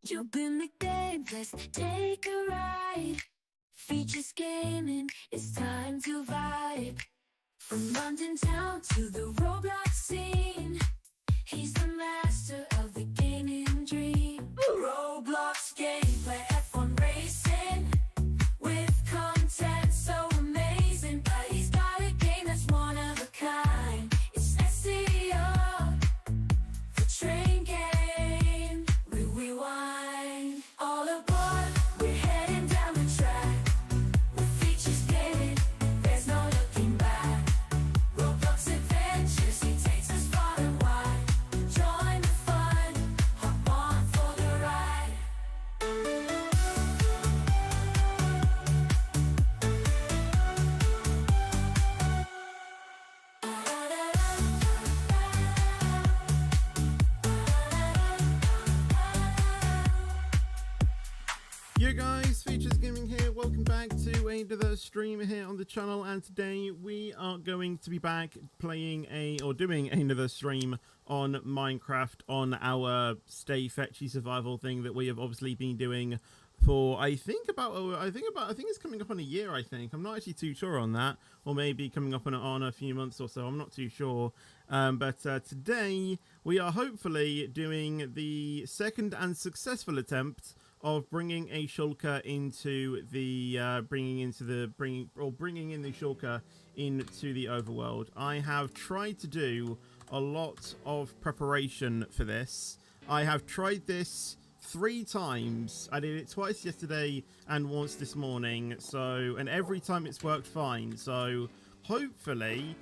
You've been nicknamed, let's take a ride. Features gaming, it's time to vibe. From London town to the Roblox scene, he's the master of the gaming dream. Roblox gameplay, F1 racing, with content so amazing. But he's got a game that's one of a kind. It's SEO, the train game. We rewind. All aboard, we're heading down the track. With features gaming, there's no looking back. Roblox adventures, he takes us far and wide. Join the fun, hop on for the ride. Yo guys, Features Gaming here, welcome back to another stream here on the channel, and today we are going to be back playing doing another stream on Minecraft on our stay fetchy survival thing that we have obviously been doing for I think it's coming up on a year. I'm not actually too sure on that, or maybe coming up on a few months or so, I'm not too sure. But today we are hopefully doing the second and successful attempt of bringing a Shulker into the bringing in the Shulker into the overworld. I have tried to do a lot of preparation for this. I have tried this 3 times. I did it twice yesterday and once this morning. And every time it's worked fine. So hopefully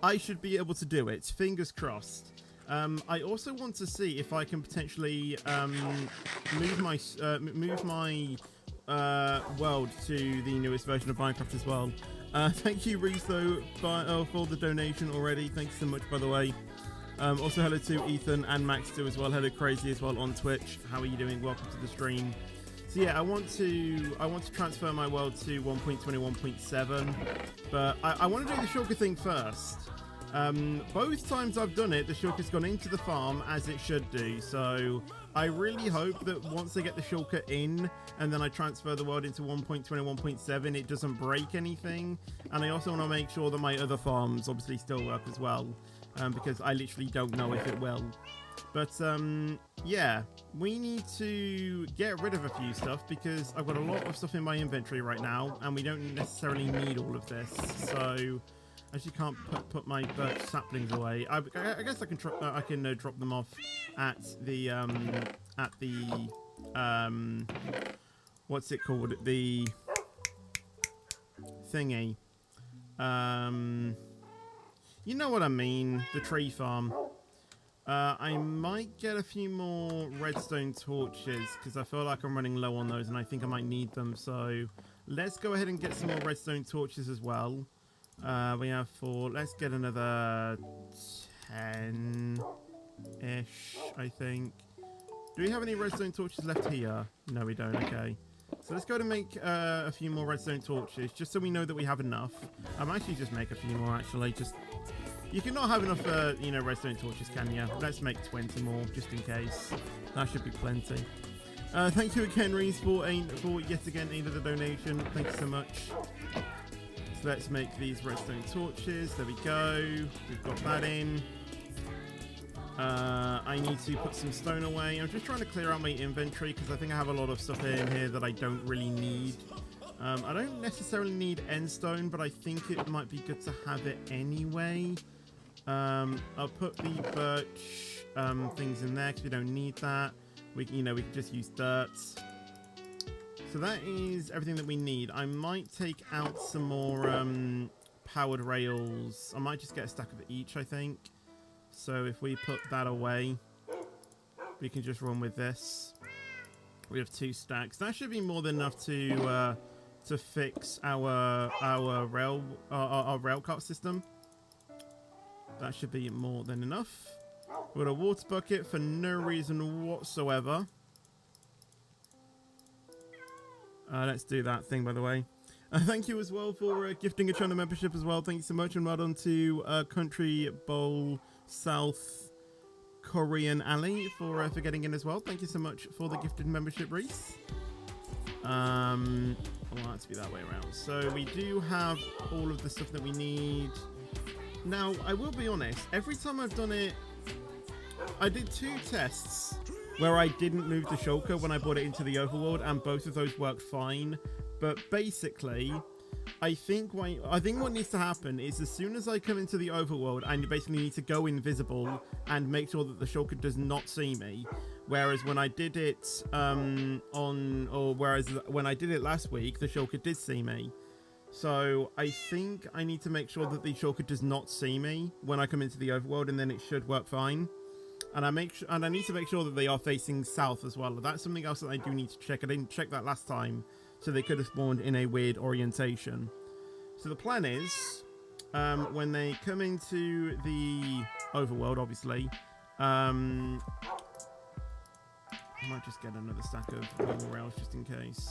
I should be able to do it. Fingers crossed. I also want to see if I can potentially move my world to the newest version of Minecraft as well. Thank you, Reese, though, for the donation already. Thanks so much, by the way. Also, hello to Ethan and Max too as well. Hello, Crazy as well on Twitch. How are you doing? Welcome to the stream. So yeah, I want to transfer my world to 1.21.7, but I want to do the Shulker thing first. Both times I've done it, the Shulker's gone into the farm as it should do, so I really hope that once I get the Shulker in and then I transfer the world into 1.21.7, it doesn't break anything. And I also want to make sure that my other farms obviously still work as well, because I literally don't know if it will. But yeah, we need to get rid of a few stuff because I've got a lot of stuff in my inventory right now and we don't necessarily need all of this. So I actually can't put my birch saplings away. I guess I can drop them off at the what's it called? The thingy. You know what I mean? The tree farm. I might get a few more redstone torches because I feel like I'm running low on those and I think I might need them. So let's go ahead and get some more redstone torches as well. We have 4. Let's get another 10-ish, I think. Do we have any redstone torches left here? No, we don't. Okay. So let's go to make a few more redstone torches, just so we know that we have enough. I might actually just make a few more, actually. You cannot have enough, redstone torches, can you? Let's make 20 more, just in case. That should be plenty. Thank you again, Reese, for yet again another donation. Thank you so much. So let's make these redstone torches. There we go. We've got that in. I need to put some stone away. I'm just trying to clear out my inventory because I think I have a lot of stuff in here that I don't really need. I don't necessarily need end stone, but I think it might be good to have it anyway. I'll put the birch things in there because we don't need that. We can just use dirt. So that is everything that we need. I might take out some more powered rails. I might just get a stack of each, I think. So if we put that away, we can just run with this. We have 2 stacks. That should be more than enough to fix our rail cart system. That should be more than enough. We've got a water bucket for no reason whatsoever. Let's do that thing, by the way. Thank you as well for gifting a channel membership as well. Thank you so much. And well done to Country Bowl South Korean Ali for getting in as well. Thank you so much for the gifted membership, Reese. I want it to be that way around. So we do have all of the stuff that we need. Now, I will be honest, every time I've done it, I did 2 tests where I didn't move the Shulker when I brought it into the overworld, and both of those worked fine. But basically, I think what needs to happen is as soon as I come into the overworld, I basically need to go invisible and make sure that the Shulker does not see me. Whereas when I did it when I did it last week, the Shulker did see me. So I think I need to make sure that the Shulker does not see me when I come into the overworld, and then it should work fine. And I need to make sure that they are facing south as well. That's something else that I do need to check. I didn't check that last time, so they could have spawned in a weird orientation. So the plan is, when they come into the overworld, obviously, I might just get another stack of normal rails just in case.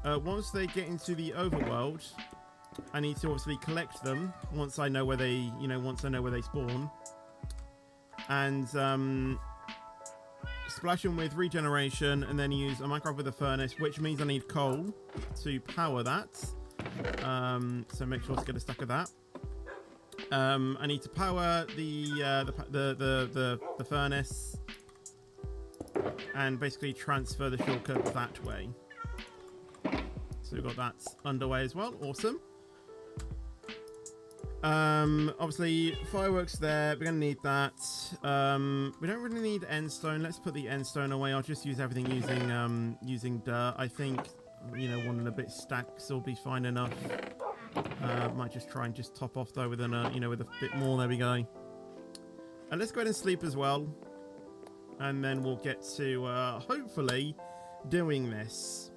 Once they get into the overworld, I need to obviously collect them once I know where they, spawn, and splash them with regeneration, and then use a Minecraft with a furnace, which means I need coal to power that. So make sure to get a stack of that. I need to power the furnace and basically transfer the Shulker that way. So we've got that underway as well. Awesome. Obviously fireworks there, we're gonna need that. We don't really need endstone. Let's put the endstone away. I'll just use everything using dirt. I think 1.5 stacks will be fine enough. Might just try and just top off though with with a bit more. There we go. And let's go ahead and sleep as well, and then we'll get to hopefully doing this.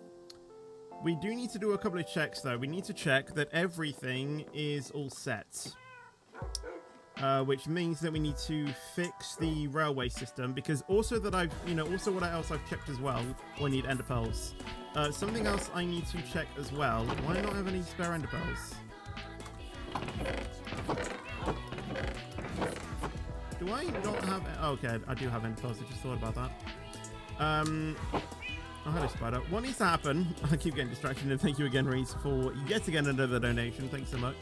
We do need to do a couple of checks though. We need to check that everything is all set, which means that we need to fix the railway system, because also that I've, also what else I've checked as well. I need ender pearls. Something else I need to check as well. Why not have any spare ender pearls? Do I not have? Oh, okay, I do have ender pearls. I just thought about that. Oh, hello, Spider. What needs to happen? I keep getting distracted, and thank you again, Reese, for yet again another donation. Thanks so much.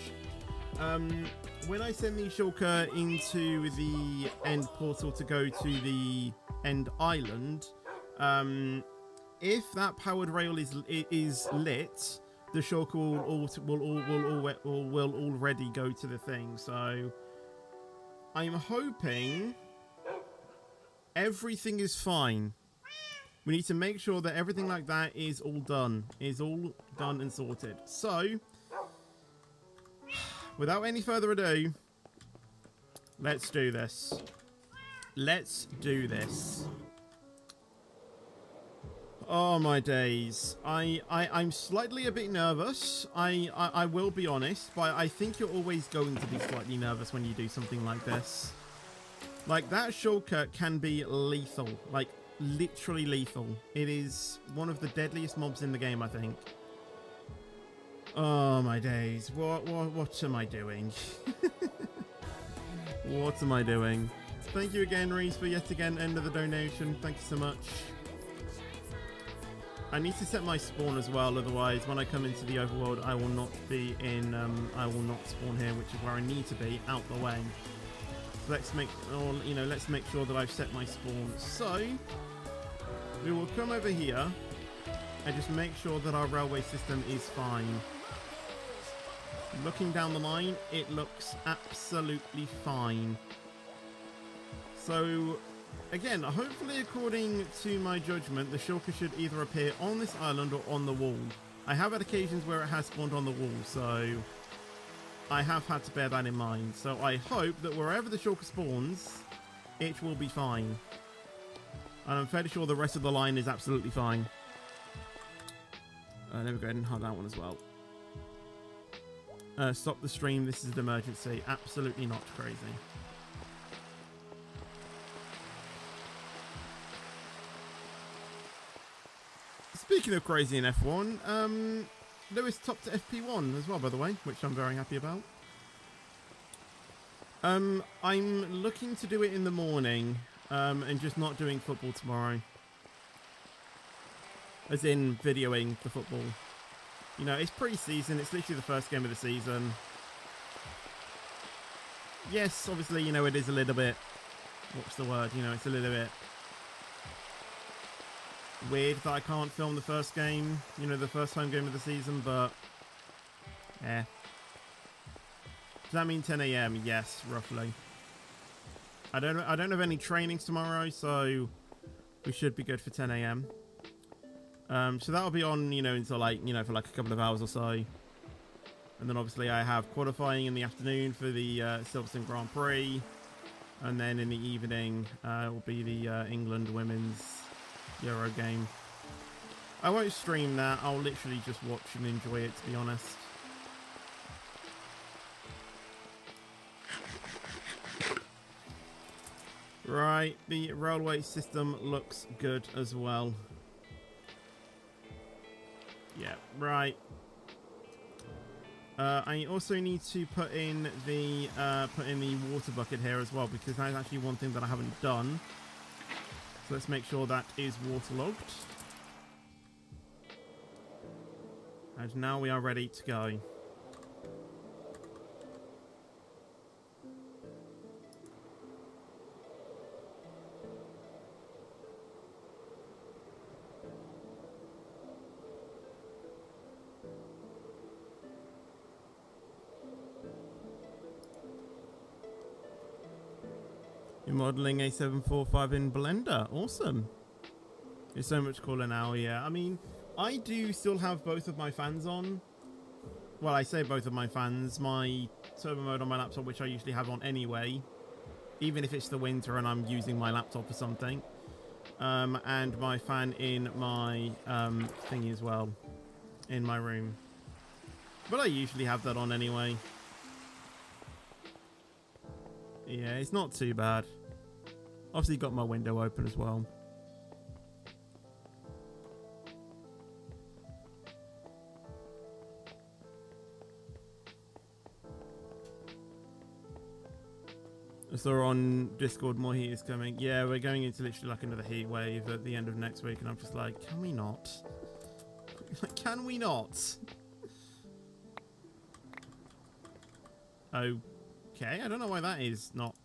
When I send the Shulker into the end portal to go to the end island, if that powered rail is lit, the Shulker will already go to the thing. So I'm hoping everything is fine. We need to make sure that everything like that is all done and sorted. So, without any further ado, let's do this. Let's do this. Oh my days. I'm slightly a bit nervous. I will be honest, but I think you're always going to be slightly nervous when you do something like this. Like, that Shulker can be lethal. Like, literally lethal. It is one of the deadliest mobs in the game, I think. Oh my days. What am I doing? What am I doing? Thank you again, Reese, for yet again end of the donation. Thank you so much. I need to set my spawn as well, otherwise when I come into the overworld I will not be in I will not spawn here, which is where I need to be, out the way. So let's make sure that I've set my spawn. So we will come over here and just make sure that our railway system is fine. Looking down the line, it looks absolutely fine. So again, hopefully according to my judgment, the Shulker should either appear on this island or on the wall. I have had occasions where it has spawned on the wall, so I have had to bear that in mind. So I hope that wherever the Shulker spawns, it will be fine. And I'm fairly sure the rest of the line is absolutely fine. Let me go ahead and hide that one as well. Stop the stream, this is an emergency. Absolutely not crazy. Speaking of crazy in F1, Lewis topped to FP1 as well, by the way, which I'm very happy about. I'm looking to do it in the morning. and just not doing football tomorrow. As in videoing the football. You know, it's pre-season. It's literally the first game of the season. Yes, obviously, you know, it is a little bit... What's the word? You know, it's a little bit weird that I can't film the first game. You know, the first home game of the season, but... Eh. Does that mean 10 a.m.? Yes, roughly. I don't have any trainings tomorrow, so we should be good for 10 a.m. So that'll be on, you know, until like, you know, for like a couple of hours or so. And then obviously I have qualifying in the afternoon for the Silverstone Grand Prix. And then in the evening will be the England Women's Euro game. I won't stream that. I'll literally just watch and enjoy it, to be honest. Right, the railway system looks good as well. Yeah, right. I also need to put in the water bucket here as well, because that's actually one thing that I haven't done. So let's make sure that is waterlogged. And now we are ready to go. You're modeling a 745 in Blender. Awesome. It's so much cooler now, yeah. I mean, I do still have both of my fans on. Well, I say both of my fans. My turbo mode on my laptop, which I usually have on anyway, even if it's the winter and I'm using my laptop for something. And my fan in my thingy as well, in my room. But I usually have that on anyway. Yeah, it's not too bad. Obviously got my window open as well. So on Discord, more heat is coming. Yeah, we're going into literally like another heat wave at the end of next week, and I'm just like, can we not? Can we not? Okay, I don't know why that is not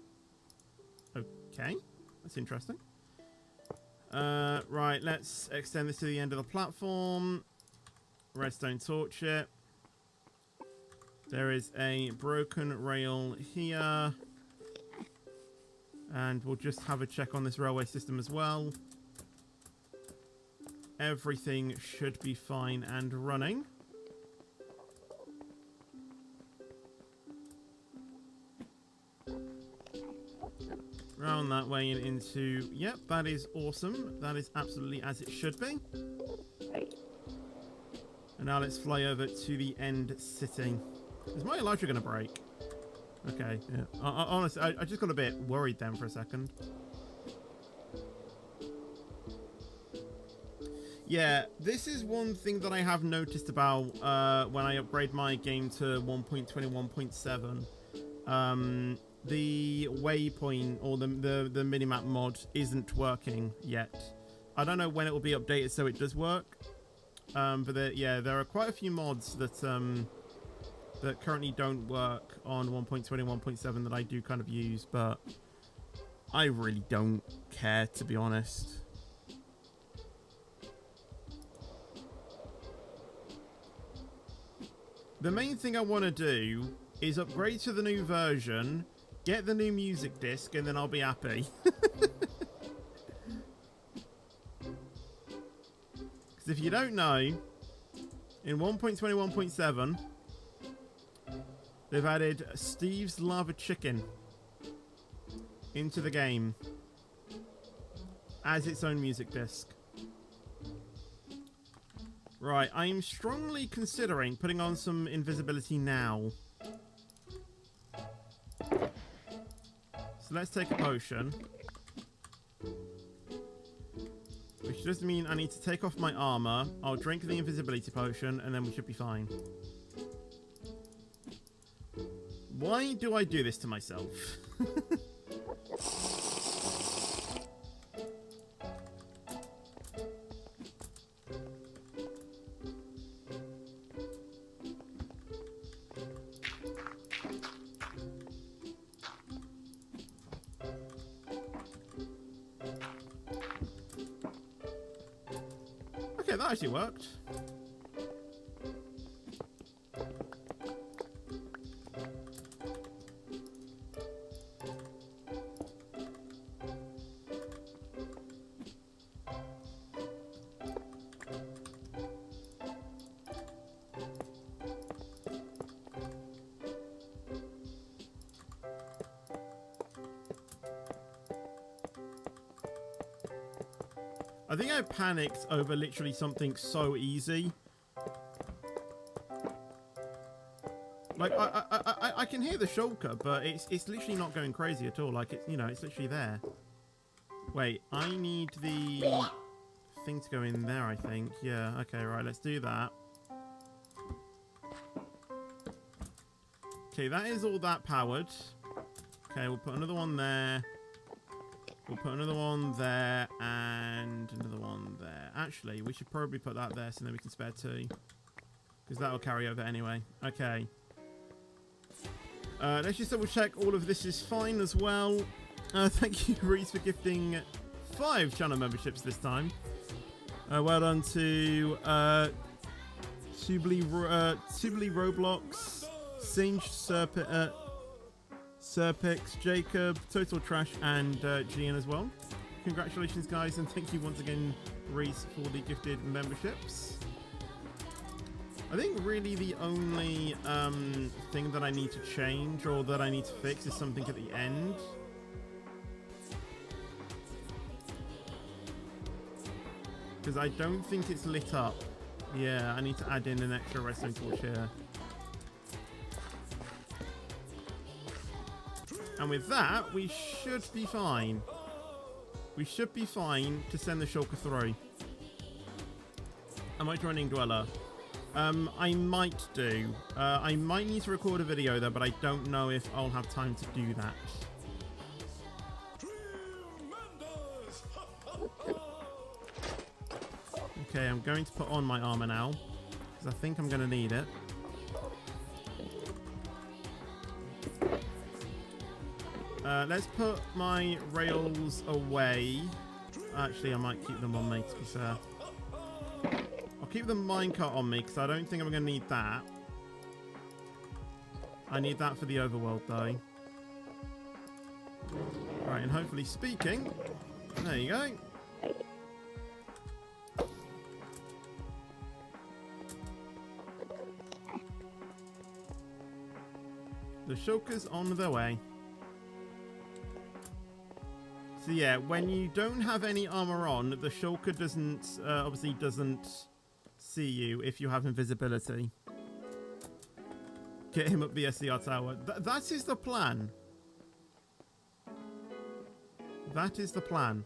okay. That's interesting. Right, let's extend this to the end of the platform. Redstone torch it. There is a broken rail here. And we'll just have a check on this railway system as well. Everything should be fine and running. Round that way and into... Yep, that is awesome. That is absolutely as it should be. And now let's fly over to the end city. Is my elytra going to break? Okay, yeah. Honestly, I just got a bit worried then for a second. Yeah, this is one thing that I have noticed about when I upgrade my game to 1.21.7. The waypoint or the minimap mod isn't working yet. I don't know when it will be updated so it does work. But there are quite a few mods that that currently don't work on 1.21.7 that I do kind of use, but I really don't care, to be honest. The main thing I want to do is upgrade to the new version, get the new music disc, and then I'll be happy. Because if you don't know, in 1.21.7, they've added Steve's Lava Chicken into the game as its own music disc. Right, I'm strongly considering putting on some invisibility now. So let's take a potion. Which does mean I need to take off my armor. I'll drink the invisibility potion and then we should be fine. Why do I do this to myself? that actually worked. I think I panicked over literally something so easy. Like I can hear the shulker, but it's literally not going crazy at all. Like it's, you know, it's literally there. Wait, I need the thing to go in there, I think. Yeah, okay, right, let's do that. Okay, that is all that powered. Okay, we'll put another one there. We'll put another one there and another one there. Actually, we should probably put that there so then we can spare two. Because that will carry over anyway. Okay. Let's just double check all of this is fine as well. Thank you, Reese, for gifting 5 channel memberships this time. Well done to Tubly Roblox, Singe Serpix, Jacob, Total Trash, and Gian as well. Congratulations, guys, and thank you once again, Reese, for the gifted memberships. I think really the only thing that I need to change or that I need to fix is something at the end. Because I don't think it's lit up. Yeah, I need to add in an extra redstone torch here. And with that, we should be fine. We should be fine to send the shulker through. Am I joining Dweller? I might do. I might need to record a video though, but I don't know if I'll have time to do that. Okay, I'm going to put on my armor now, because I think I'm going to need it. Let's put my rails away. Actually, I might keep them on me, to be fair. I'll keep the minecart on me, because I don't think I'm going to need that. I need that for the overworld, though. Right, and hopefully speaking... There you go. The shulker's on their way. So yeah, when you don't have any armor on, the shulker doesn't, obviously doesn't see you if you have invisibility. Get him up the SDR tower. That is the plan. That is the plan.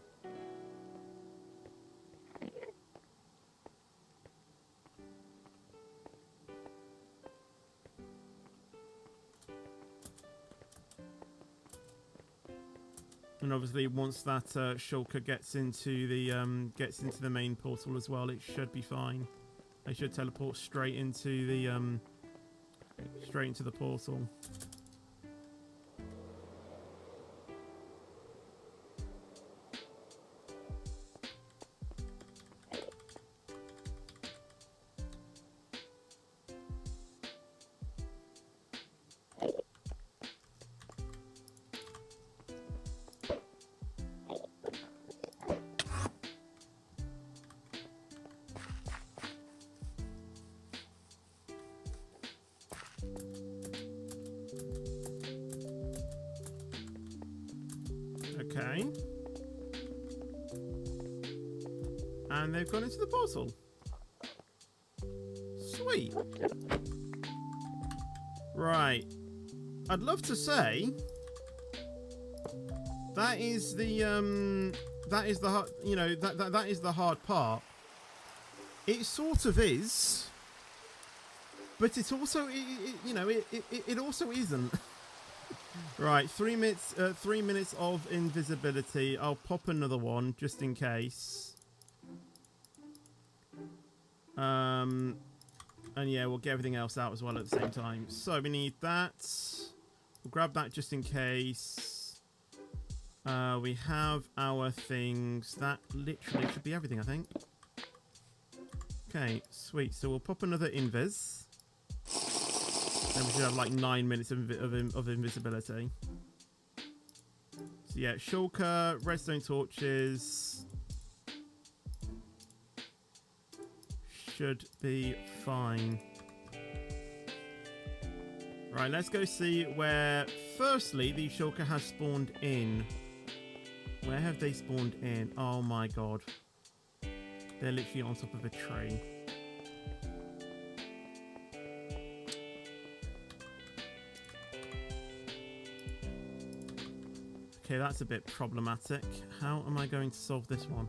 And obviously, once that shulker gets into the main portal as well, it should be fine. They should teleport straight into the portal. Okay. And they've gone into the portal. Sweet. Right. I'd love to say that is the that is the hard part. It sort of is, but it's also it also isn't. Right, 3 minutes. 3 minutes of invisibility. I'll pop another one just in case. And yeah, we'll get everything else out as well at the same time. So we need that. We'll grab that just in case. We have our things. That literally should be everything, I think. Okay, sweet. So we'll pop another invis. Then we should have like 9 minutes of invisibility. So yeah, shulker, redstone torches. Should be fine. Right, let's go see where, firstly, the shulker has spawned in. Where have they spawned in? Oh my god. They're literally on top of a tree. Okay, that's a bit problematic. How am I going to solve this one?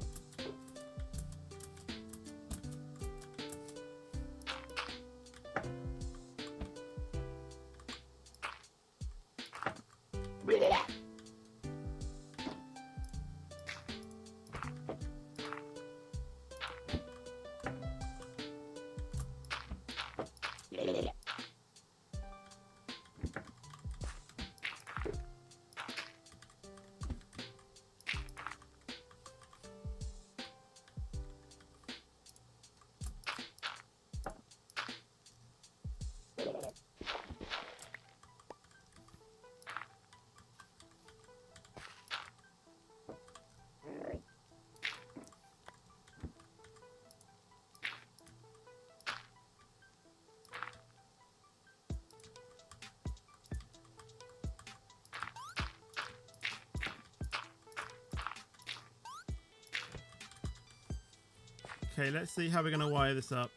Okay, let's see how we're going to wire this up.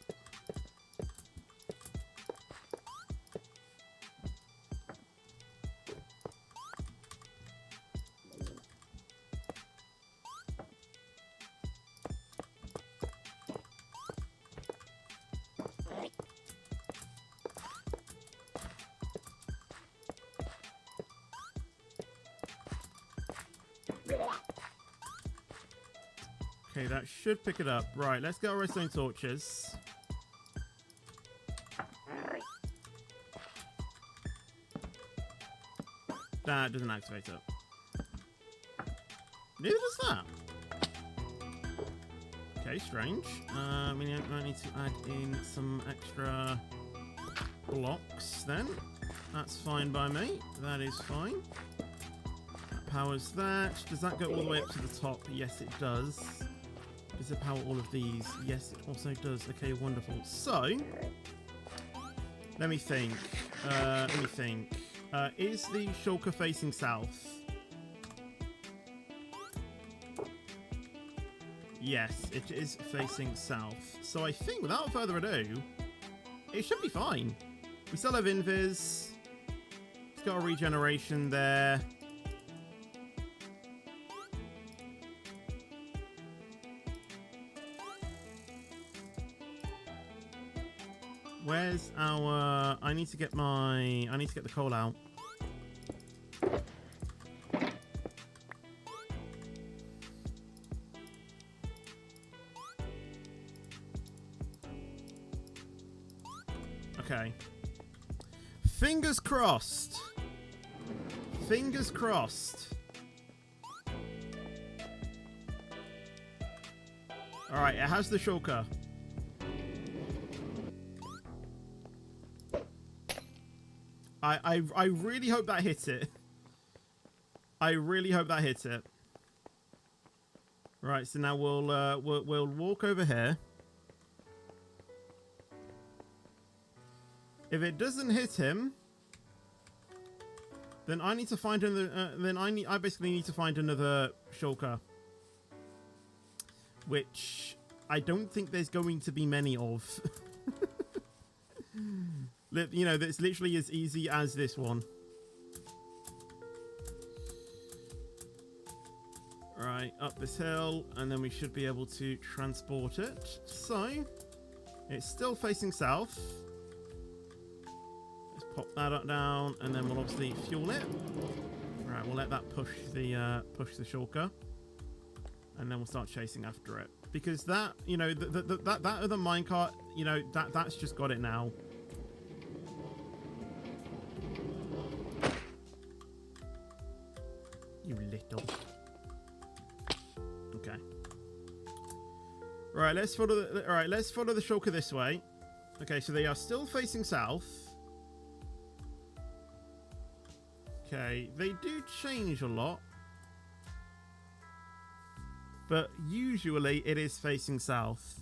Okay, that should pick it up. Right, let's get our redstone torches. That doesn't activate it. Neither does that. Okay, strange. We might need to add in some extra blocks then. That's fine by me. That is fine. That powers that. Does that go all the way up to the top? Yes, it does. Does it power all of these? Yes, it also does. Okay, wonderful. So, let me think. Is the shulker facing south? Yes, it is facing south. So I think, without further ado, it should be fine. We still have invis. It's got a regeneration there. Where's our... I need to get the coal out. Okay. Fingers crossed. Fingers crossed. Alright, it has the shulker. I really hope that hits it. I really hope that hits it. Right, so now we'll walk over here. If it doesn't hit him, then I need to find another. I basically need to find another shulker, which I don't think there's going to be many of. You know, that's literally as easy as this one. Right, up this hill, and then we should be able to transport it. So, it's still facing south. Let's pop that up down, and then we'll obviously fuel it. Right, we'll let that push the shulker, and then we'll start chasing after it. Because that, you know, that other minecart, you know, that's just got it now. You little. Okay. Right, let's follow the Shulker this way. Okay, so they are still facing south. Okay, they do change a lot. But usually it is facing south.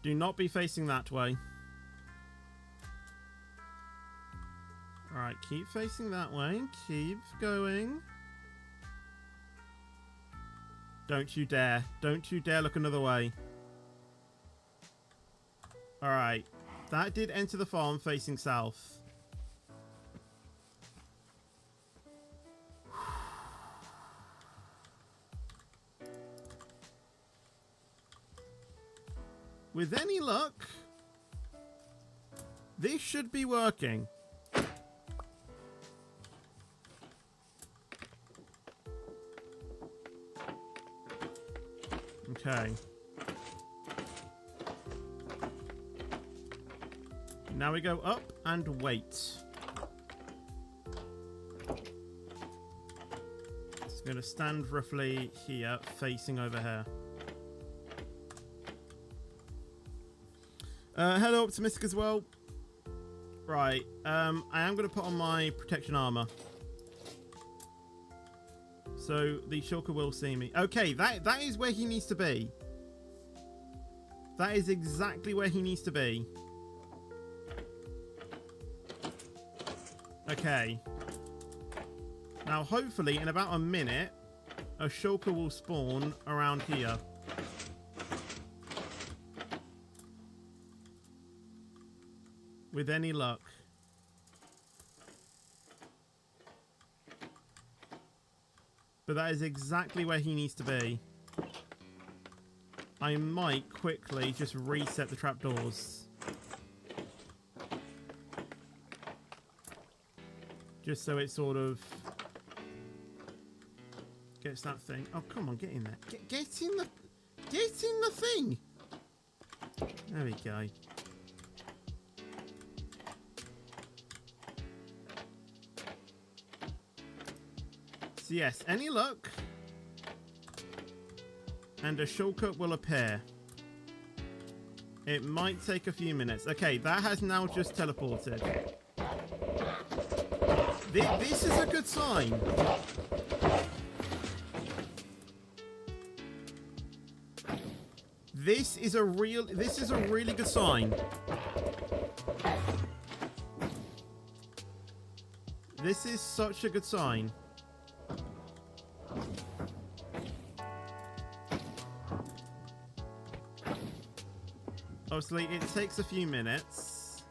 Do not be facing that way. Alright, keep facing that way. Keep going. Don't you dare. Don't you dare look another way. Alright. That did enter the farm facing south. With any luck, this should be working. Okay. Now we go up and wait. It's going to stand roughly here, facing over here. Hello, Optimistic as well. Right, I am going to put on my protection armor. So the Shulker will see me. Okay, that is where he needs to be. That is exactly where he needs to be. Okay. Now, hopefully, in about a minute, a Shulker will spawn around here. With any luck. But that is exactly where he needs to be. I might quickly just reset the trapdoors. Just so it sort of gets that thing. Oh, come on, get in there. Get in the thing. There we go. So yes, any luck, and a Shulker will appear. It might take a few minutes. Okay, that has now just teleported. This is a good sign. This is a really good sign. This is such a good sign. Obviously, it takes a few minutes.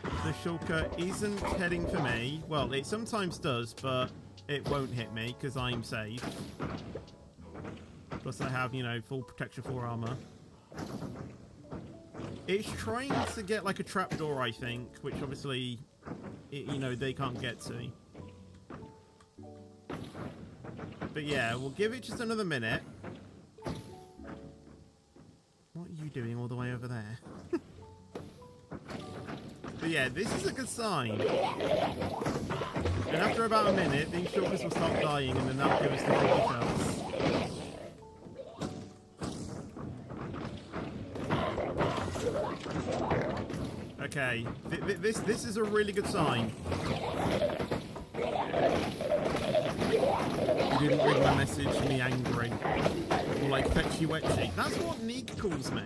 The Shulker isn't heading for me. Well, it sometimes does, but it won't hit me because I'm safe. Plus, I have, you know, full protection 4 armor. It's trying to get like a trapdoor, I think, which obviously, you know, they can't get to. But yeah, we'll give it just another minute. What are you doing all the way over there? But yeah, this is a good sign. And after about a minute, these Shulkers will start dying and then that'll give us the details. Okay, this is a really good sign. You didn't read my message, me angry. Or like fetchy wetchy. That's what Neek calls me.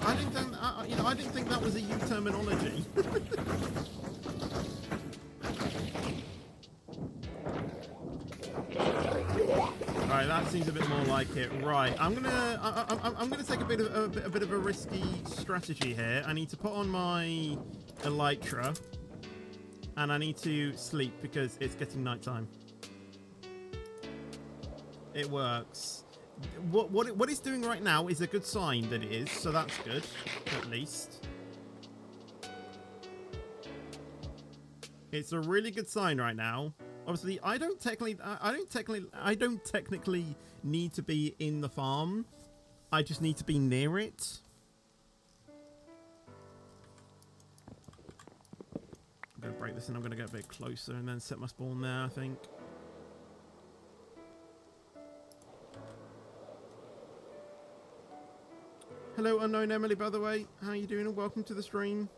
I didn't think that was a U terminology. Alright, that seems a bit more like it. Right, I'm gonna take a bit of a risky strategy here. I need to put on my elytra, and I need to sleep because it's getting nighttime. It works. what it's doing right now is a good sign that it is, so that's good, at least. It's a really good sign right now. Obviously, I don't technically need to be in the farm. I just need to be near it. I'm gonna break this and I'm gonna get a bit closer and then set my spawn there, I think. Hello, unknown Emily, by the way. How are you doing? And welcome to the stream.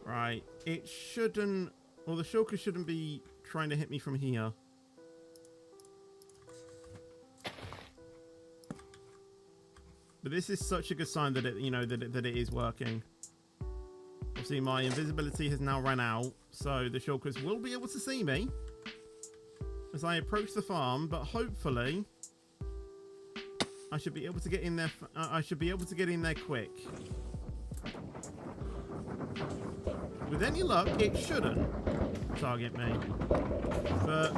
Right, it shouldn't... Well, the Shulker shouldn't be trying to hit me from here. But this is such a good sign that it, you know, that it is working. Obviously, my invisibility has now run out, so the Shulkers will be able to see me as I approach the farm. But hopefully, I should be able to get in there. I should be able to get in there quick. With any luck, it shouldn't target me, but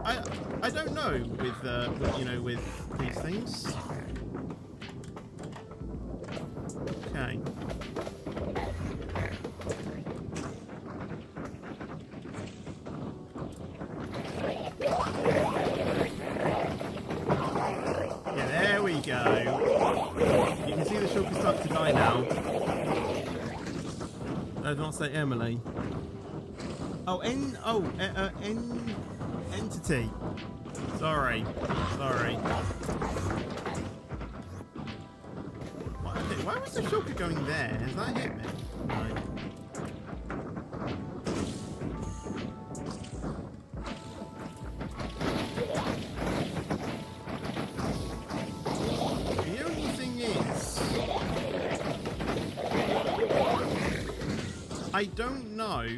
I don't know with you know, with these things. Okay. Yeah, there we go. You can see the Shulker start to die now. I did not say Emily. Oh, entity. Sorry. Why was the Shulker going there? Has that hit me? No. The only thing is, I don't know.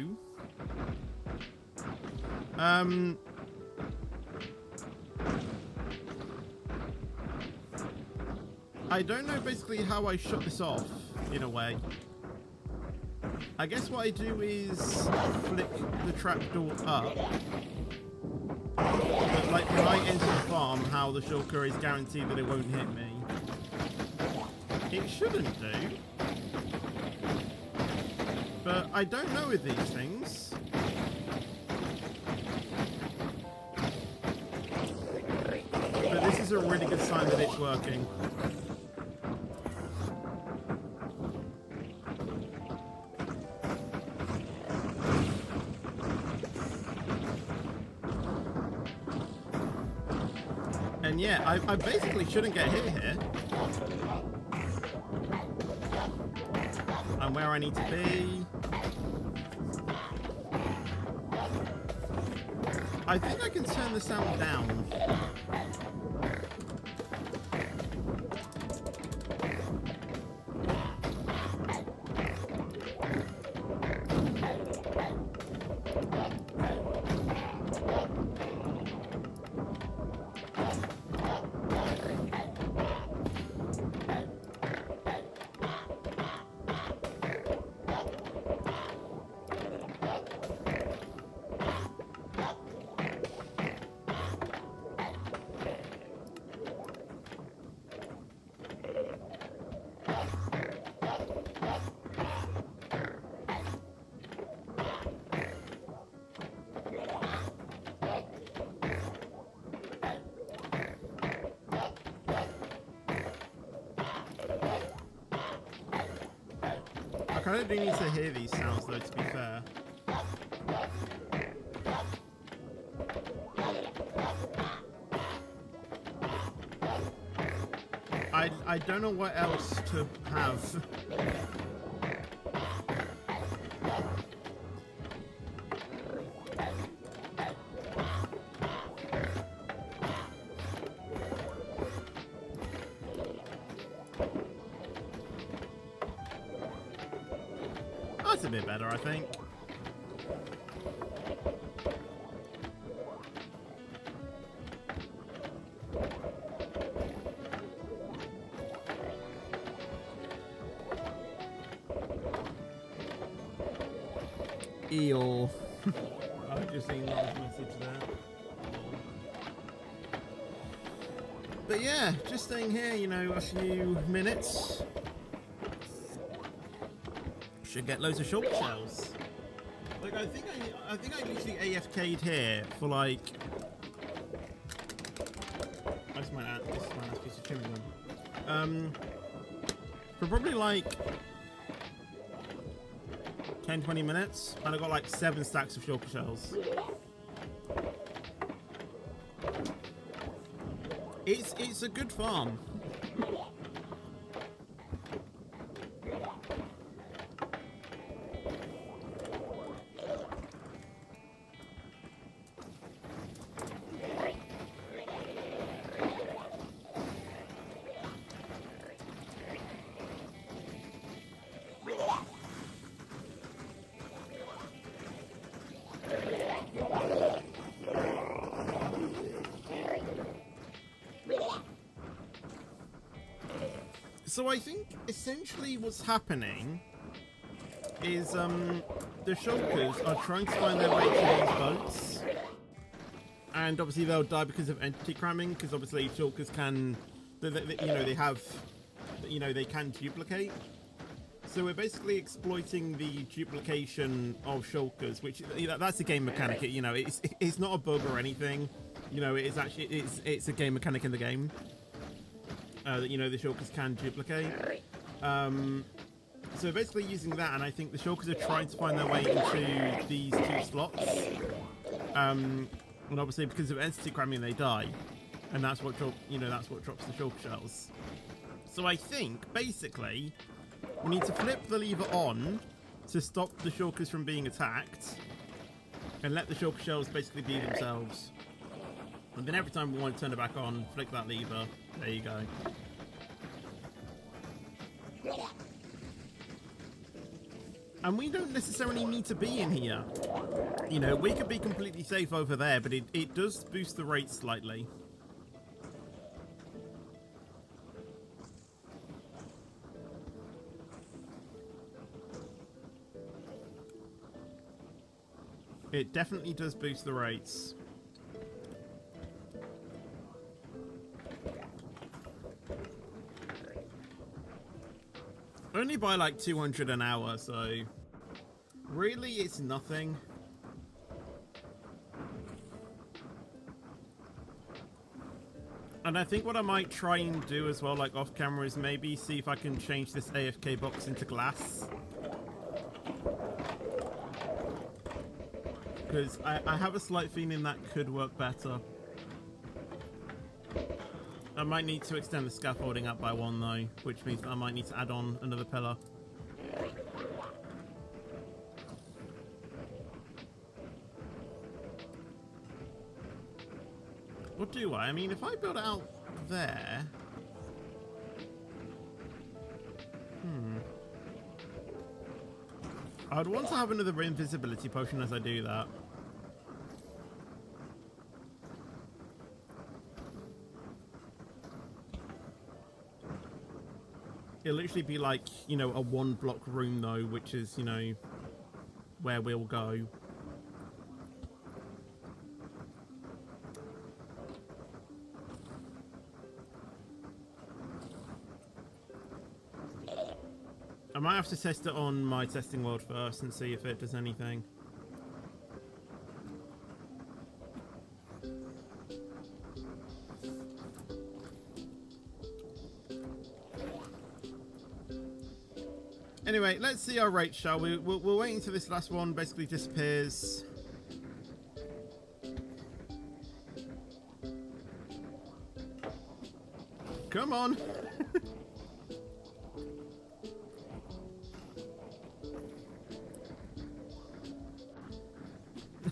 I don't know basically how I shut this off, in a way. I guess what I do is flick the trapdoor up. But like when I enter the farm, how the Shulker is guaranteed that it won't hit me. It shouldn't do. But I don't know with these things. But this is a really good sign that it's working. And yeah, I basically shouldn't get hit here. I'm where I need to be. I think I can turn the sound down. I kind of do need to hear these sounds though, to be fair. I don't know what else to have. That's a bit better, I think. Eel. I've just seen Lars' message there. But yeah, just staying here, you know, a few minutes. Should get loads of shulker shells. Like I think I literally AFK'd here for like. This might add a piece of chewing gum. For probably like 10-20 minutes, and I got like 7 stacks of shulker shells. It's a good farm. So I think essentially what's happening is the Shulkers are trying to find their way to these boats, and obviously they'll die because of entity cramming, because obviously Shulkers can, they can duplicate. So we're basically exploiting the duplication of Shulkers, which that's a game mechanic. It's not a bug or anything. It's actually it's a game mechanic in the game. That the Shulkers can duplicate. So basically using that, and I think the Shulkers are trying to find their way into these 2 slots. And obviously because of entity cramming they die, and that's what drops the Shulker shells. So I think basically we need to flip the lever on to stop the Shulkers from being attacked, and let the Shulker shells basically be themselves. And then every time we want to turn it back on, flick that lever. There you go. And we don't necessarily need to be in here. We could be completely safe over there, but it does boost the rate slightly. It definitely does boost the rates. Only by like 200 an hour, so really it's nothing. And I think what I might try and do as well, like off camera, is maybe see if I can change this AFK box into glass. Because I have a slight feeling that could work better. I might need to extend the scaffolding up by 1 though, which means that I might need to add on another pillar. What do I? I mean, if I build it out there... I'd want to have another invisibility potion as I do that. It'll literally be like, a 1-block room though, which is, where we'll go. I might have to test it on my testing world first and see if it does anything. Anyway, let's see our rate, shall we? We'll wait until this last one basically disappears. Come on!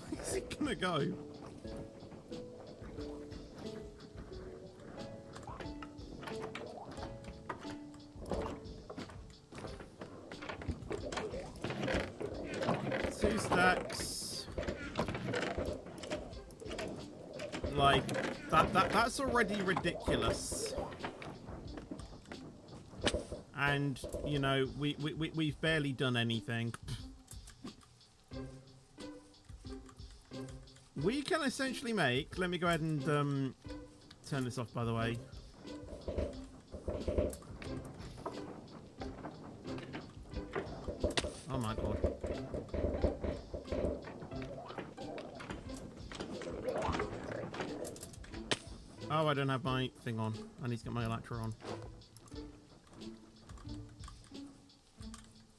Where's it gonna go? Stacks. Like that's already ridiculous. And we've barely done anything. We can essentially make, let me go ahead and turn this off by the way. Oh, I don't have my thing on. I need to get my Electra on.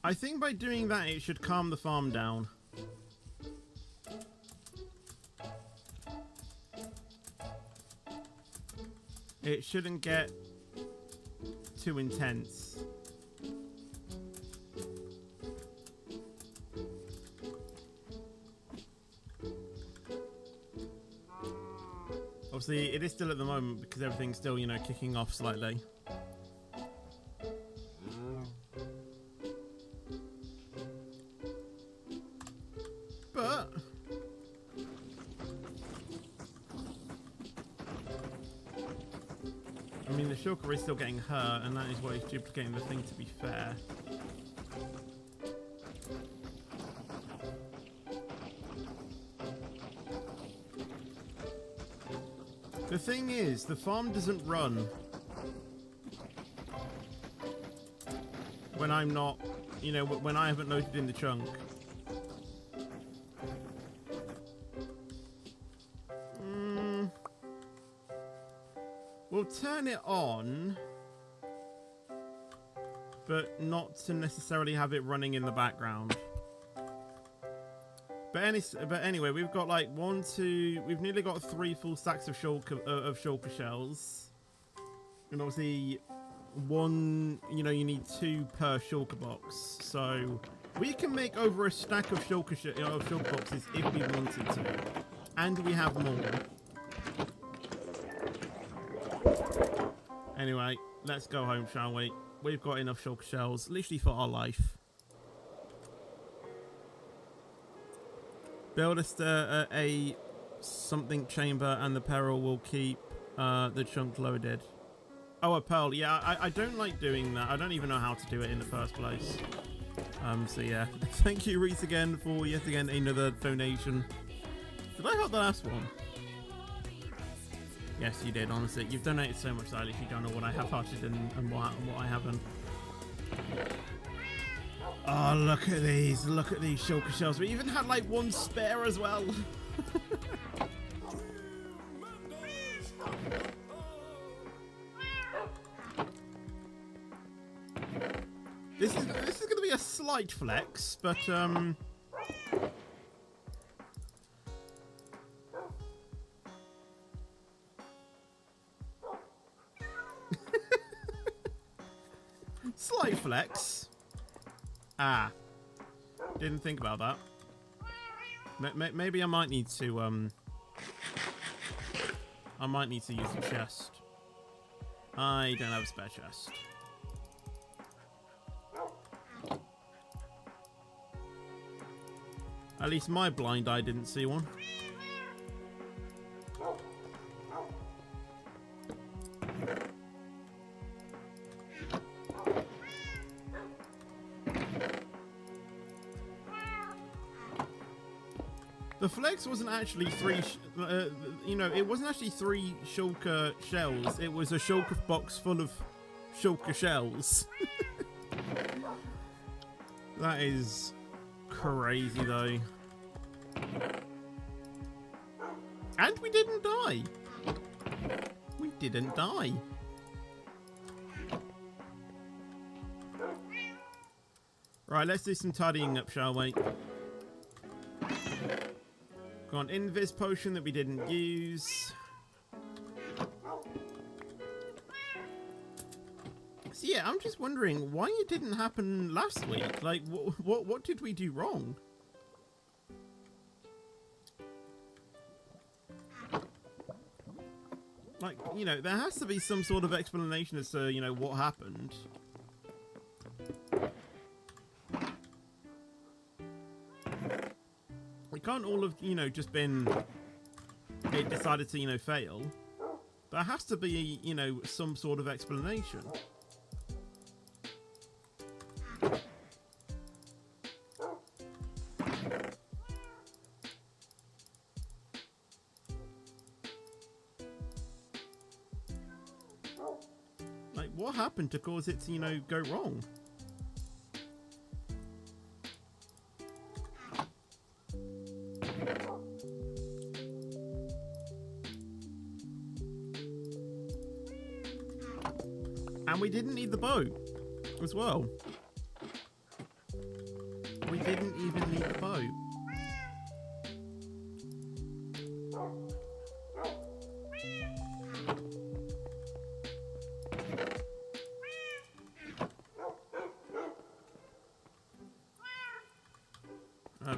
I think by doing that, it should calm the farm down. It shouldn't get too intense. Obviously, it is still at the moment because everything's still, you know, kicking off slightly. But I mean, the Shulker is still getting hurt, and that is what is duplicating the thing, to be fair. The thing is, the farm doesn't run when I'm not, you know, when I haven't loaded in the chunk. We'll turn it on, but not to necessarily have it running in the background. But anyway, we've got like we've nearly got 3 full stacks of Shulker shells, and obviously one, you know, you need 2 per Shulker box, so we can make over a stack of Shulker boxes if we wanted to, and we have more. Anyway, let's go home, shall we? We've got enough Shulker shells, literally for our life. Build a something chamber, and the peril will keep the chunk loaded. Oh, a pearl. Yeah, I don't like doing that. I don't even know how to do it in the first place. So yeah, thank you, Reese, again for yet again another donation. Did I help the last one? Yes, you did. Honestly, you've donated so much that I literally don't know what I have hearted and what I haven't. Oh, look at these. Look at these Shulker shells. We even had like 1 spare as well. This is going to be a slight flex, but slight flex. Ah, didn't think about that. Maybe I might need to use a chest. I don't have a spare chest. At least my blind eye didn't see one. The flex wasn't actually 3, you know, it wasn't actually 3 Shulker shells. It was a Shulker box full of Shulker shells. That is crazy, though. And we didn't die. We didn't die. Right, let's do some tidying up, shall we? Got an invis potion that we didn't use. So yeah, I'm just wondering why it didn't happen last week. Like, what did we do wrong? Like, you know, there has to be some sort of explanation as to, you know, what happened. It can't all have, you know, just been it decided to, you know, fail. There has to be, you know, some sort of explanation. Like, what happened to cause it to, you know, go wrong? And we didn't need the boat as well. We didn't even need the boat.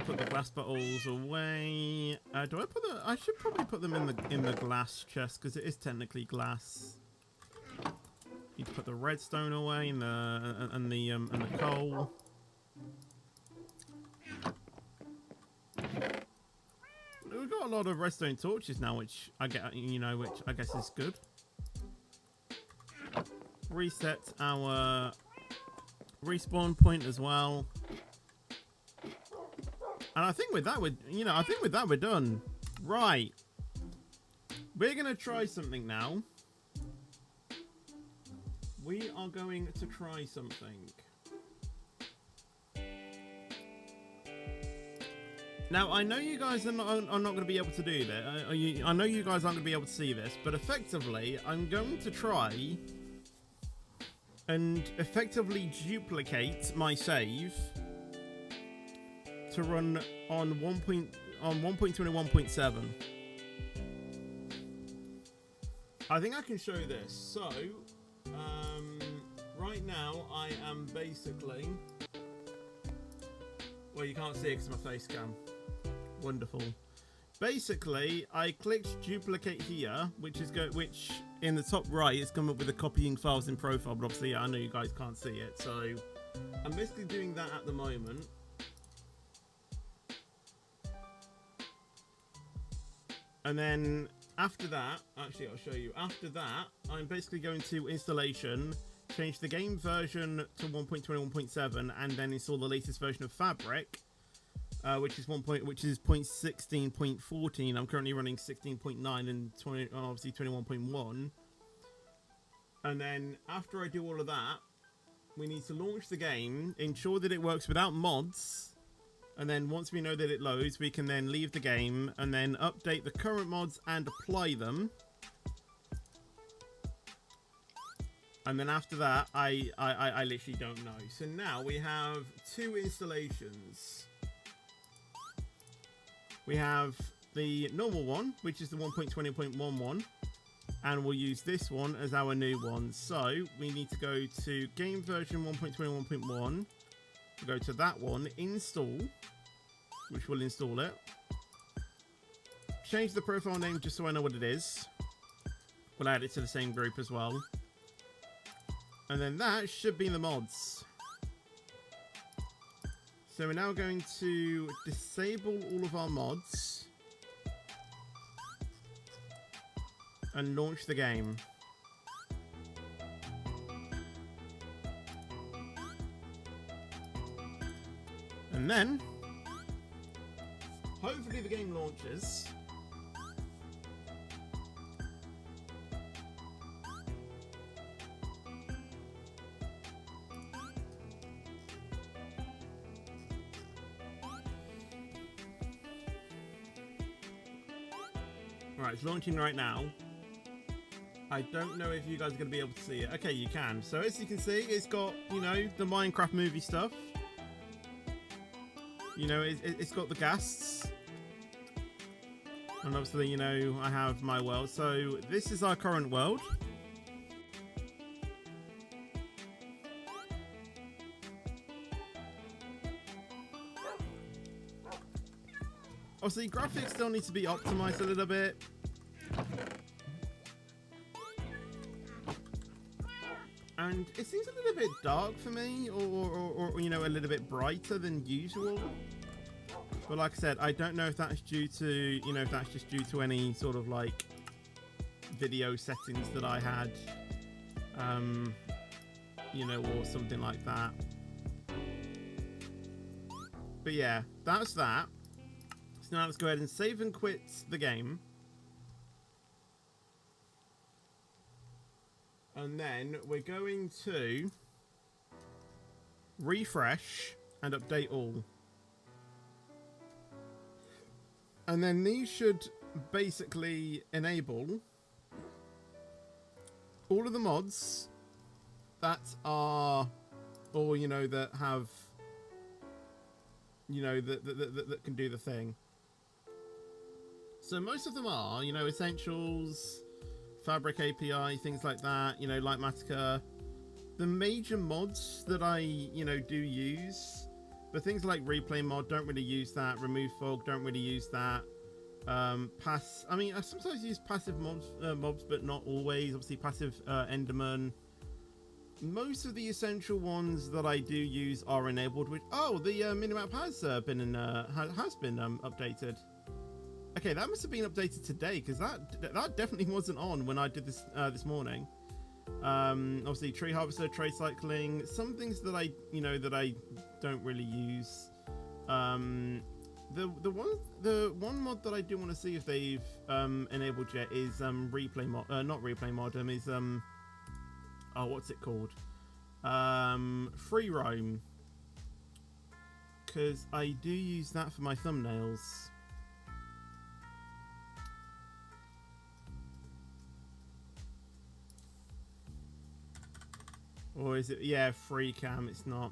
Put the glass bottles away. Do I put them? I should probably put them in the glass chest because it is technically glass. Need to put the redstone away and the coal. We've got a lot of redstone torches now, which I get, which I guess is good. Reset our respawn point as well. And I think with that we're done. Right. We're gonna try something now. We are going to try something. Now, I know you guys are not going to be able to do that. I know you guys aren't going to be able to see this, but effectively, I'm going to try and effectively duplicate my save to run on 1.2 and 1.7. I think I can show this. So, right now I am basically. Well, you can't see it because my face cam. Wonderful. Basically, I clicked duplicate here, which in the top right is come up with the copying files in profile. But obviously, I know you guys can't see it, so I'm basically doing that at the moment. And then after that, actually I'll show you. After that, I'm basically going to installation, change the game version to 1.21.7, and then install the latest version of Fabric, which is 0.16.14. I'm currently running 16.9 and obviously 21.1. And then after I do all of that, we need to launch the game, ensure that it works without mods. And then once we know that it loads, we can then leave the game and then update the current mods and apply them. And then after that, I literally don't know. So now we have two installations. We have the normal one, which is the 1.20.11. And we'll use this one as our new one. So we need to go to game version 1.21.1. Go to that one, install, which will install it. Change the profile name just so I know what it is. We'll add it to the same group as well. And then that should be the mods. So we're now going to disable all of our mods and launch the game. And then, hopefully the game launches. Right, it's launching right now. I don't know if you guys are going to be able to see it. Okay, you can. So as you can see, it's got, the Minecraft movie stuff. It's got the ghasts. And obviously, I have my world. So this is our current world. Obviously, graphics still need to be optimized a little bit. And it seems a little bit dark for me, or a little bit brighter than usual. But like I said, I don't know if that's due to, if that's just due to any sort of like video settings that I had, or something like that. But yeah, that's that. So now let's go ahead and save and quit the game. And then we're going to refresh and update all. And then these should basically enable all of the mods that are, or you know, that have, you know, that can do the thing. So most of them are, you know, essentials, Fabric API, things like that, you know, like Matica. The major mods that I, you know, do use, but things like Replay Mod, don't really use that. Remove Fog, don't really use that. I sometimes use passive mobs, but not always. Obviously, passive Enderman. Most of the essential ones that I do use are enabled. Which the minimap has been updated. Okay, that must have been updated today because that definitely wasn't on when I did this this morning. Obviously, tree harvester, trade cycling, some things that I don't really use. The one mod that I do want to see if they've enabled yet is replay mod, not replay mod, is what's it called? Free roam, because I do use that for my thumbnails. Or is it? Yeah, free cam. It's not.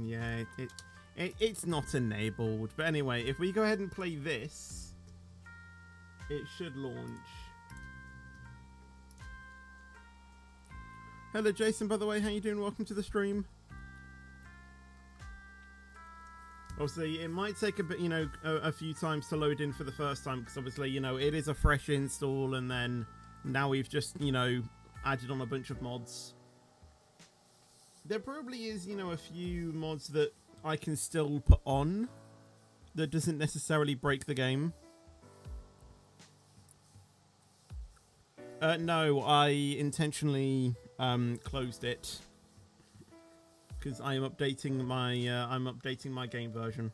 Yeah, it's not enabled. But anyway, if we go ahead and play this, it should launch. Hello, Jason. By the way, how you doing? Welcome to the stream. Obviously, it might take a bit, you know, a few times to load in for the first time because obviously, you know, it is a fresh install, and then now we've just, you know, added on a bunch of mods. There probably is, you know, a few mods that I can still put on that doesn't necessarily break the game. No, I intentionally closed it because I am updating my game version.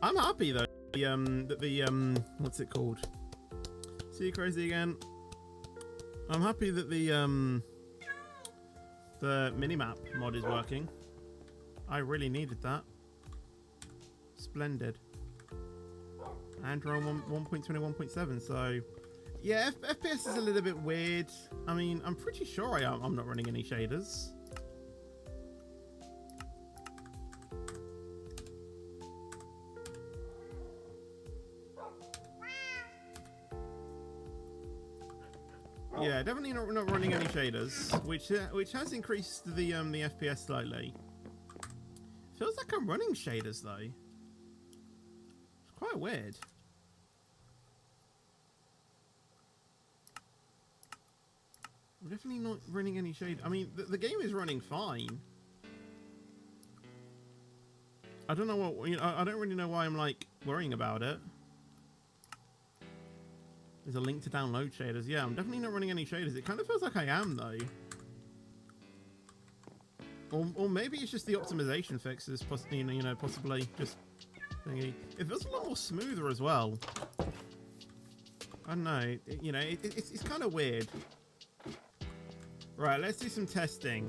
I'm happy though that the what's it called? See you crazy again. I'm happy that the minimap mod is working. I really needed that. Splendid. And we're on 1.21.7, so yeah, FPS is a little bit weird. I mean, I'm pretty sure I'm not running any shaders. Yeah, definitely not running any shaders, which has increased the FPS slightly. Feels like I'm running shaders though. It's quite weird. I'm definitely not running any shade. I mean, the game is running fine. I don't know what, you know, I don't really know why I'm like worrying about it. There's a link to download shaders. Yeah, I'm definitely not running any shaders. It kind of feels like I am though. Or maybe it's just the optimization fixes, you know, possibly just thingy. It feels a lot more smoother as well. I don't know. You know, it's kind of weird. Right, let's do some testing.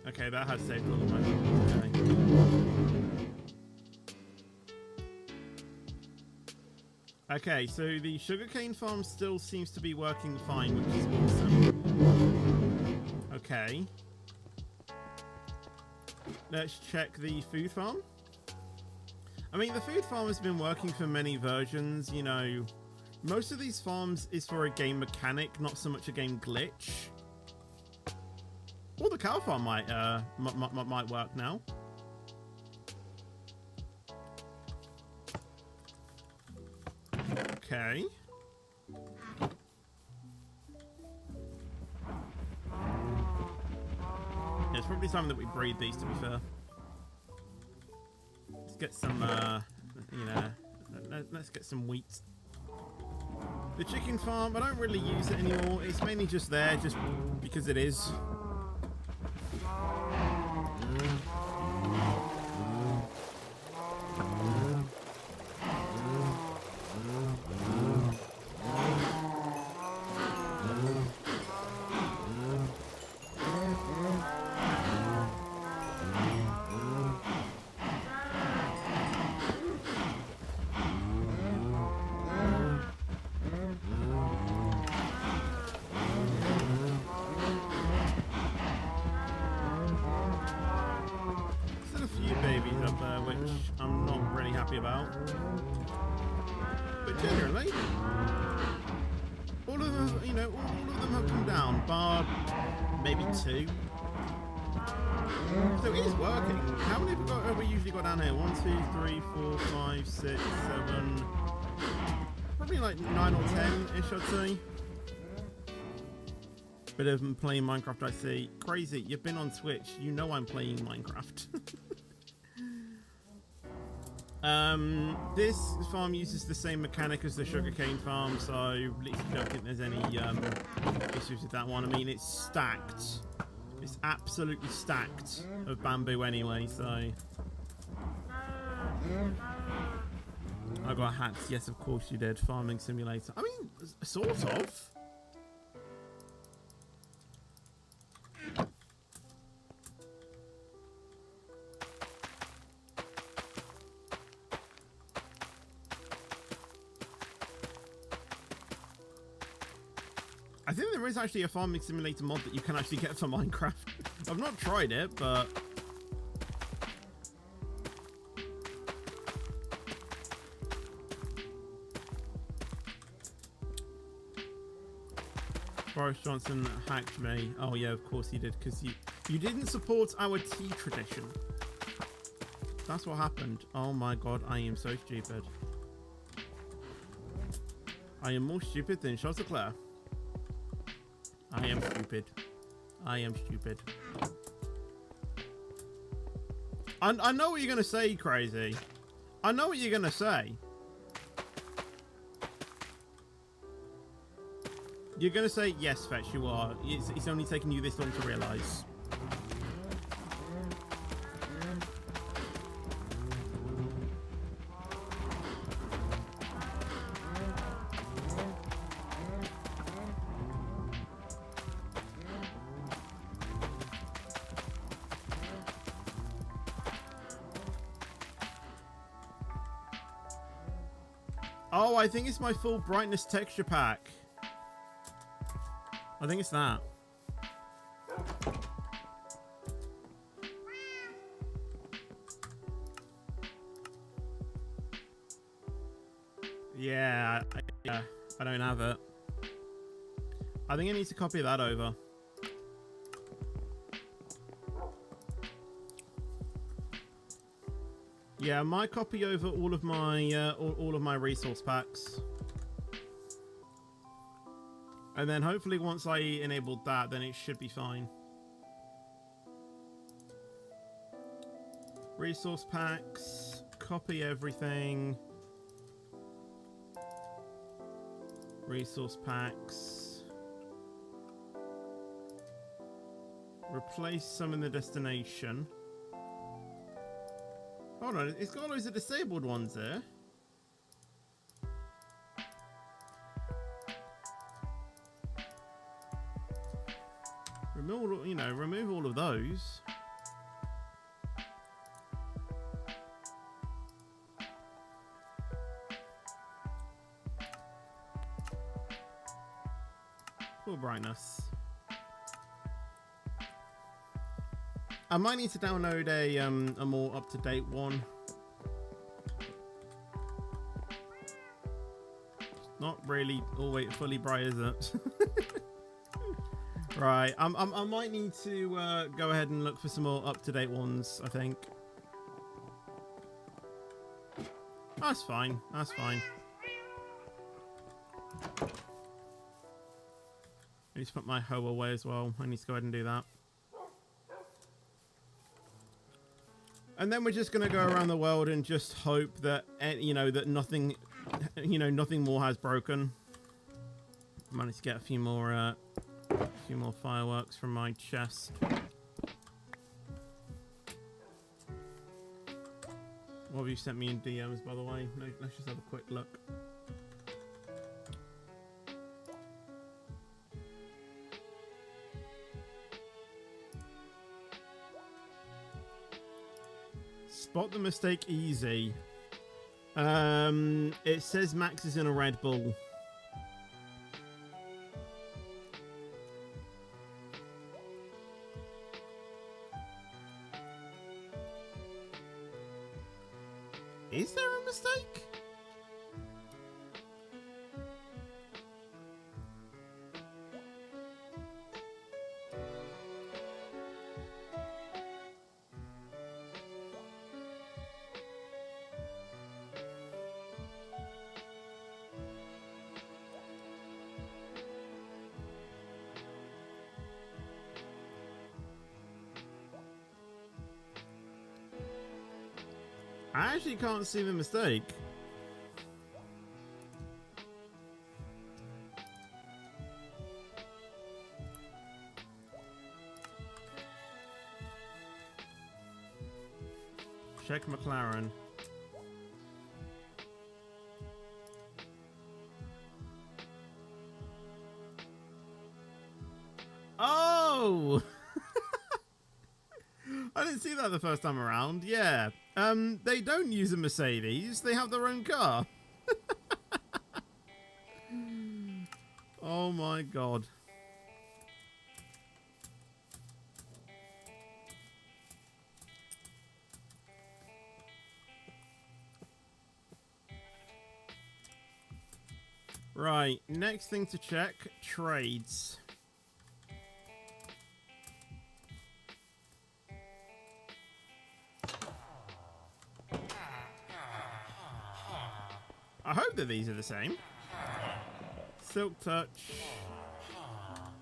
Okay, that has saved all of my okay. Okay, so the sugarcane farm still seems to be working fine, which is awesome. Okay. Let's check the food farm. I mean, the food farm has been working for many versions, you know. Most of these farms is for a game mechanic, not so much a game glitch. Or the cow farm might work now. Okay. Yeah, it's probably time that we breed these, to be fair. Let's get some, you know, let's get some wheat. The chicken farm, I don't really use it anymore. It's mainly just there, just because it is. up there, which I'm not really happy about. But generally, all of them, you know, all of them have come down, bar maybe 2. So it is working. How many have we usually got down here? 1, 2, 3, 4, 5, 6, 7. Probably like 9 or 10-ish, I'd say. Bit of playing Minecraft, I see. Crazy, you've been on Twitch. You know I'm playing Minecraft. This farm uses the same mechanic as the sugarcane farm, so literally don't think there's any issues with that one. I mean, it's stacked. It's absolutely stacked of bamboo anyway, so... I got hacked. Yes, of course you did. Farming simulator. I mean, sort of. I think there is actually a farming simulator mod that you can actually get for Minecraft. I've not tried it, but... Boris Johnson hacked me. Oh yeah, of course he did, because you didn't support our tea tradition. That's what happened. Oh my god, I am so stupid. I am more stupid than Shulker. I am stupid. I am stupid. I know what you're going to say, Crazy. I know what you're going to say. You're going to say, yes, Fetch, you are. It's only taken you this long to realise. Oh, I think it's my full brightness texture pack. I think it's that. Yeah, I don't have it. I think I need to copy that over. Yeah, I might copy over all of my resource packs. And then hopefully once I enabled that, then it should be fine. Resource packs, copy everything. Resource packs. Replace some in the destination. Hold on, it's got loads of disabled ones there. Remove all of those. Full brightness. I might need to download a more up-to-date one. Not really always fully bright, is it? Right, I might need to go ahead and look for some more up-to-date ones, I think. That's fine, that's fine. I need to put my hoe away as well. I need to go ahead and do that. And then we're just going to go around the world and just hope that, that nothing, nothing more has broken. Managed to get a few more fireworks from my chest. What have you sent me in DMs, by the way? Let's just have a quick look. Spot the mistake easy. It says Max is in a Red Bull. Is there a mistake? I actually can't see the mistake. Check McLaren. Oh! I didn't see that the first time around. Yeah. They don't use a Mercedes. They have their own car. Oh my god. Right, next thing to check, trades. I hope that these are the same. Silk touch,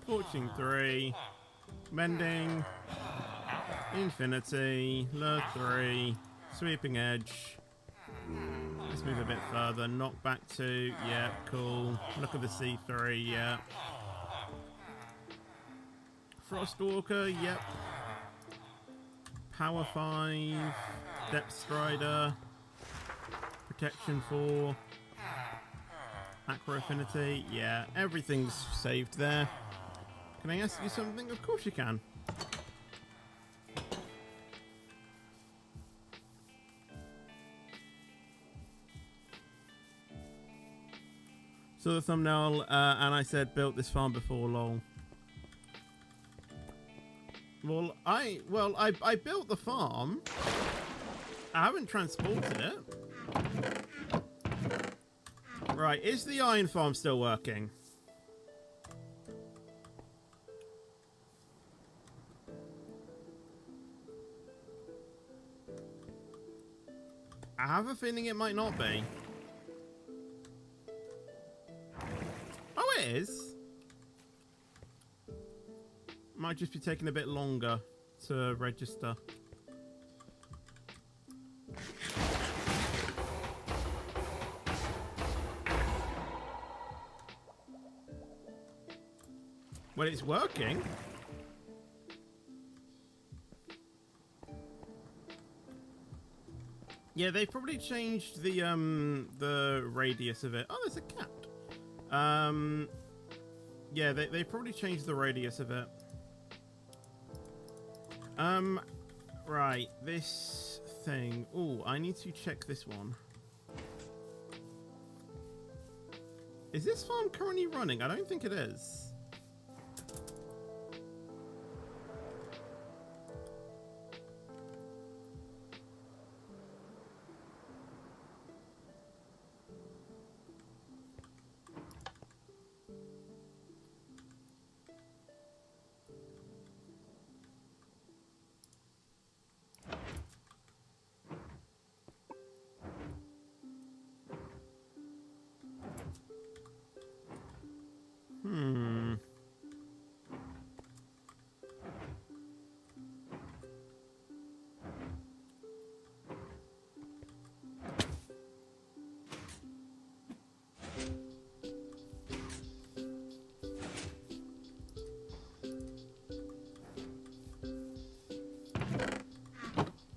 torching 3, mending, infinity, lure 3, sweeping edge. Let's move a bit further. Knock back 2, yeah, cool. Look at the C3, yeah. Frostwalker, yep. Power 5, Depth Strider, Protection 4, Acro Affinity, yeah, everything's saved there. Can I ask you something? Of course you can. So the thumbnail, and I said built this farm before, lol. Well, I built the farm. I haven't transported it. Right, is the iron farm still working? I have a feeling it might not be. Oh, it is. Might just be taking a bit longer to register. Well, it's working. Yeah, they've probably changed the radius of it. Oh, there's a cat. Yeah, they've probably changed the radius of it. Right, this thing. Oh, I need to check this one. Is this farm currently running? I don't think it is.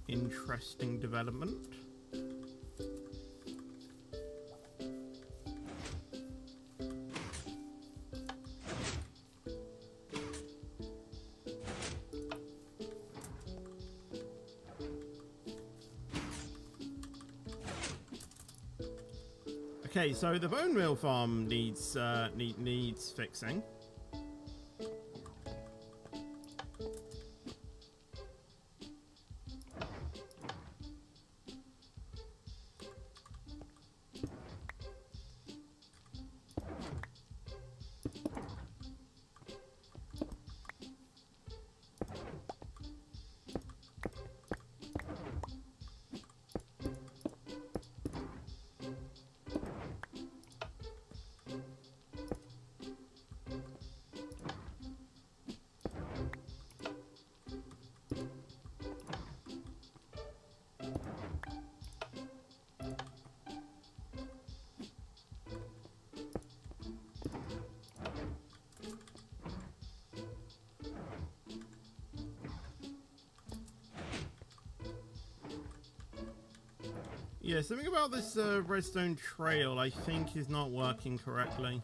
Interesting development. Okay, so the bone meal farm needs needs fixing. Yeah, something about this redstone trail I think is not working correctly.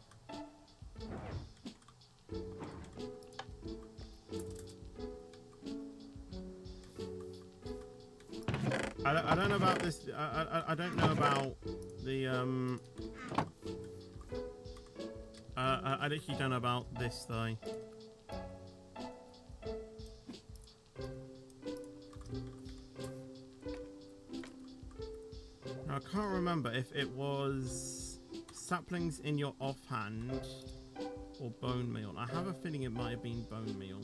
I don't know about this. I don't know about the I actually don't know about this though. Now, I can't remember if it was saplings in your offhand or bone meal. I have a feeling it might have been bone meal.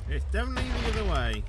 It's definitely the other way.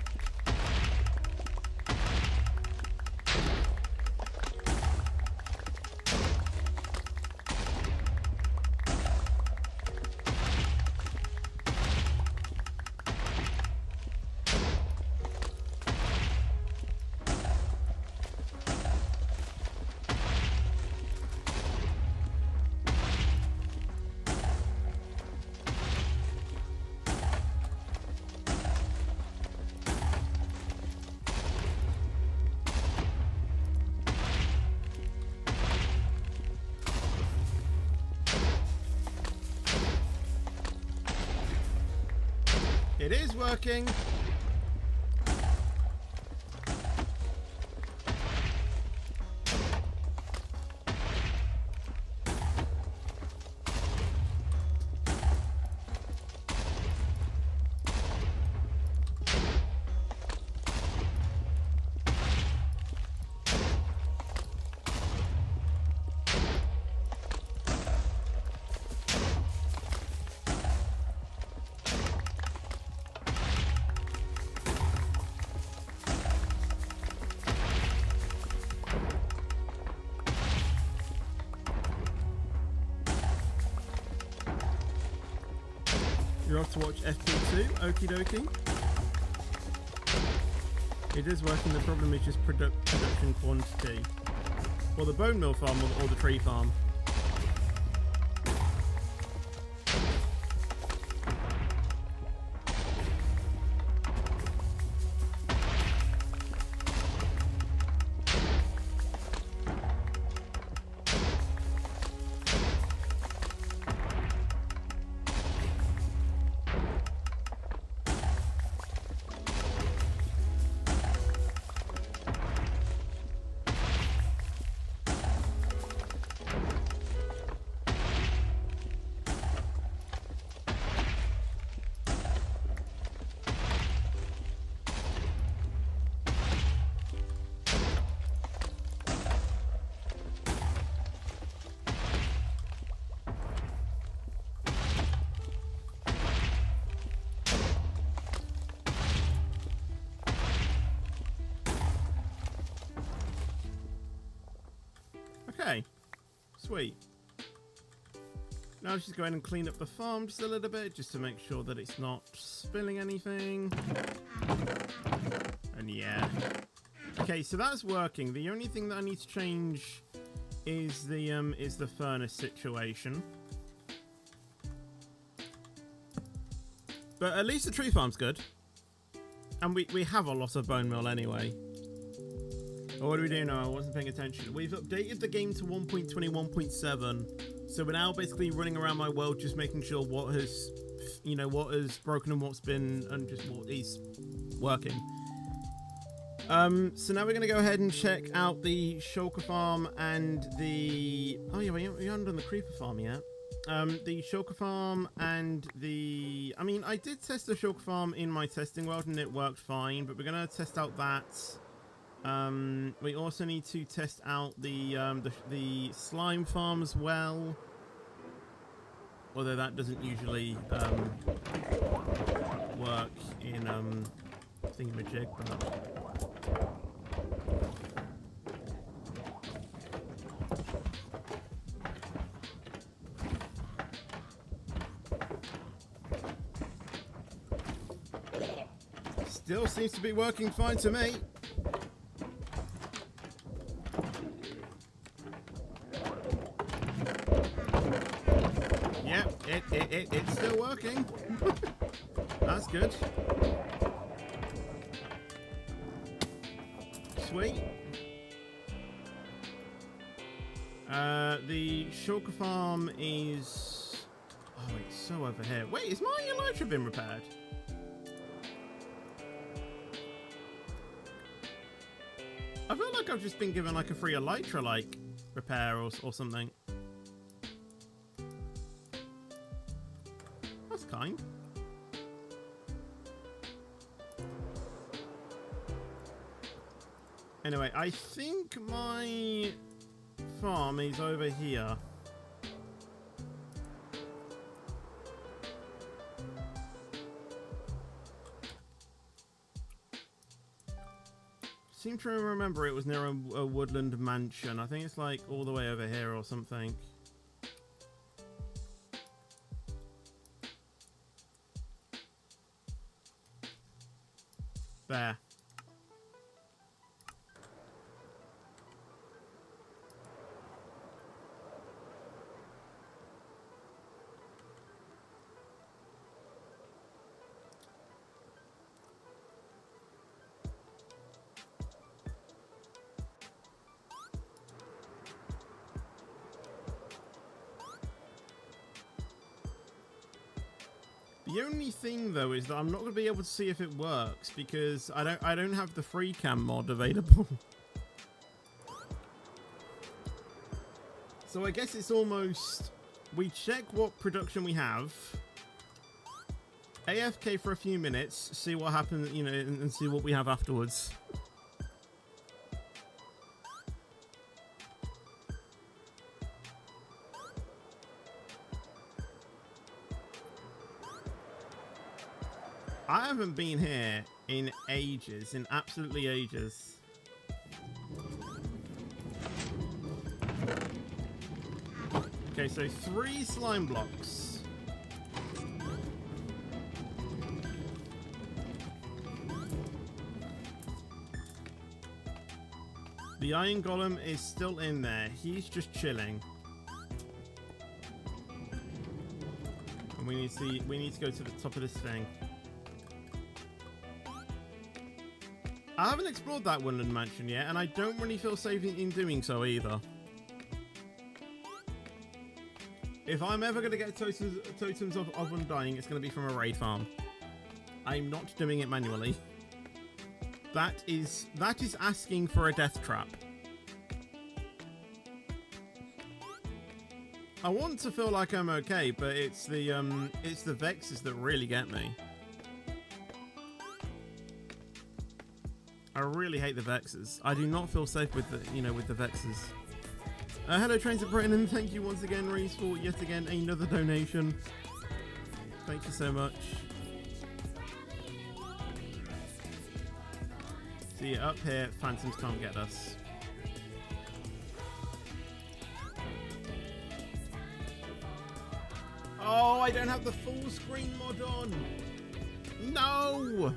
It is working. You're off to watch FP2, okie dokie. It is working, the problem is just production quantity. Well, the bone mill farm or the tree farm. Okay, sweet. Now I'll just go ahead and clean up the farm just a little bit, just to make sure that it's not spilling anything. And yeah. Okay, so that's working. The only thing that I need to change is the furnace situation. But at least the tree farm's good. And we have a lot of bone meal anyway. Oh, what do we do now? I wasn't paying attention. We've updated the game to 1.21.7. So we're now basically running around my world just making sure what has, what has broken and what's been, and just what is working. So now we're going to go ahead and check out the Shulker farm and the... Oh yeah, we haven't done the creeper farm yet. The Shulker farm and the... I mean, I did test the Shulker farm in my testing world and it worked fine, but we're going to test out that. We also need to test out the slime farm as well. Although that doesn't usually work in thingamajig, but... Still seems to be working fine to me. Yep, it's still working. That's good. Sweet. The Shulker farm is... Oh, it's so over here. Wait, is my elytra been repaired? I feel like I've just been given like a free elytra like repair or something. That's kind. Anyway, I think my farm is over here. Seem to remember it was near a woodland mansion. I think it's like all the way over here or something. There. The only thing though is that I'm not going to be able to see if it works because I don't have the free cam mod available. So I guess it's almost, we check what production we have, AFK for a few minutes, see what happens, you know, and see what we have afterwards. I haven't been here in ages, in absolutely ages. Okay, so 3 slime blocks. The iron golem is still in there. He's just chilling. And we need to go to the top of this thing. I haven't explored that woodland mansion yet, and I don't really feel safe in doing so either. If I'm ever going to get totems of Undying, it's going to be from a raid farm. I'm not doing it manually. That is asking for a death trap. I want to feel like I'm okay, but it's the vexes that really get me. I really hate the vexes. I do not feel safe with the, with the vexes. Hello, Trains of Britain, and thank you once again, Reese, for yet again another donation. Thank you so much. See, up here, phantoms can't get us. Oh, I don't have the full screen mod on. No!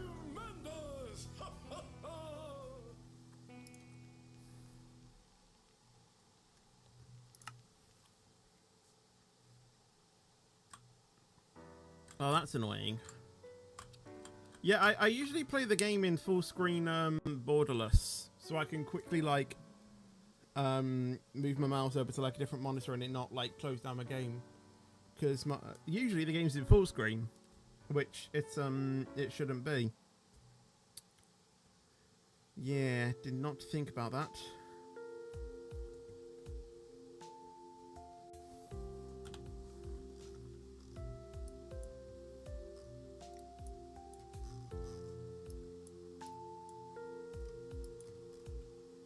Oh, that's annoying. Yeah, I usually play the game in full screen borderless, so I can quickly like move my mouse over to like a different monitor and it not like close down my game. Because usually the game's in full screen, which it shouldn't be. Yeah, did not think about that.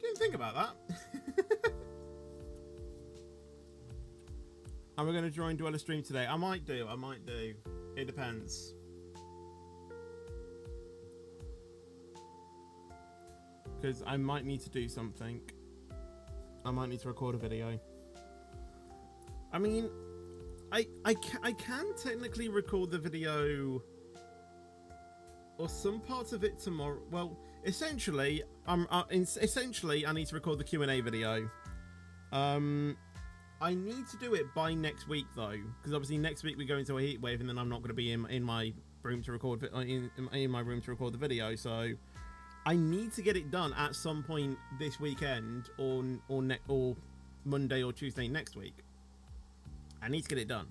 Didn't think about that. Am I going to join Dweller stream today? I might do. It depends. Because I might need to do something. I might need to record a video. I mean, I can technically record the video or some parts of it tomorrow. Well, essentially, essentially I need to record the Q&A video. I need to do it by next week though, because obviously next week we go into a heat wave, and then I'm not going to be in my room to record in my room to record the video. So I need to get it done at some point this weekend, or Monday or Tuesday next week. I need to get it done.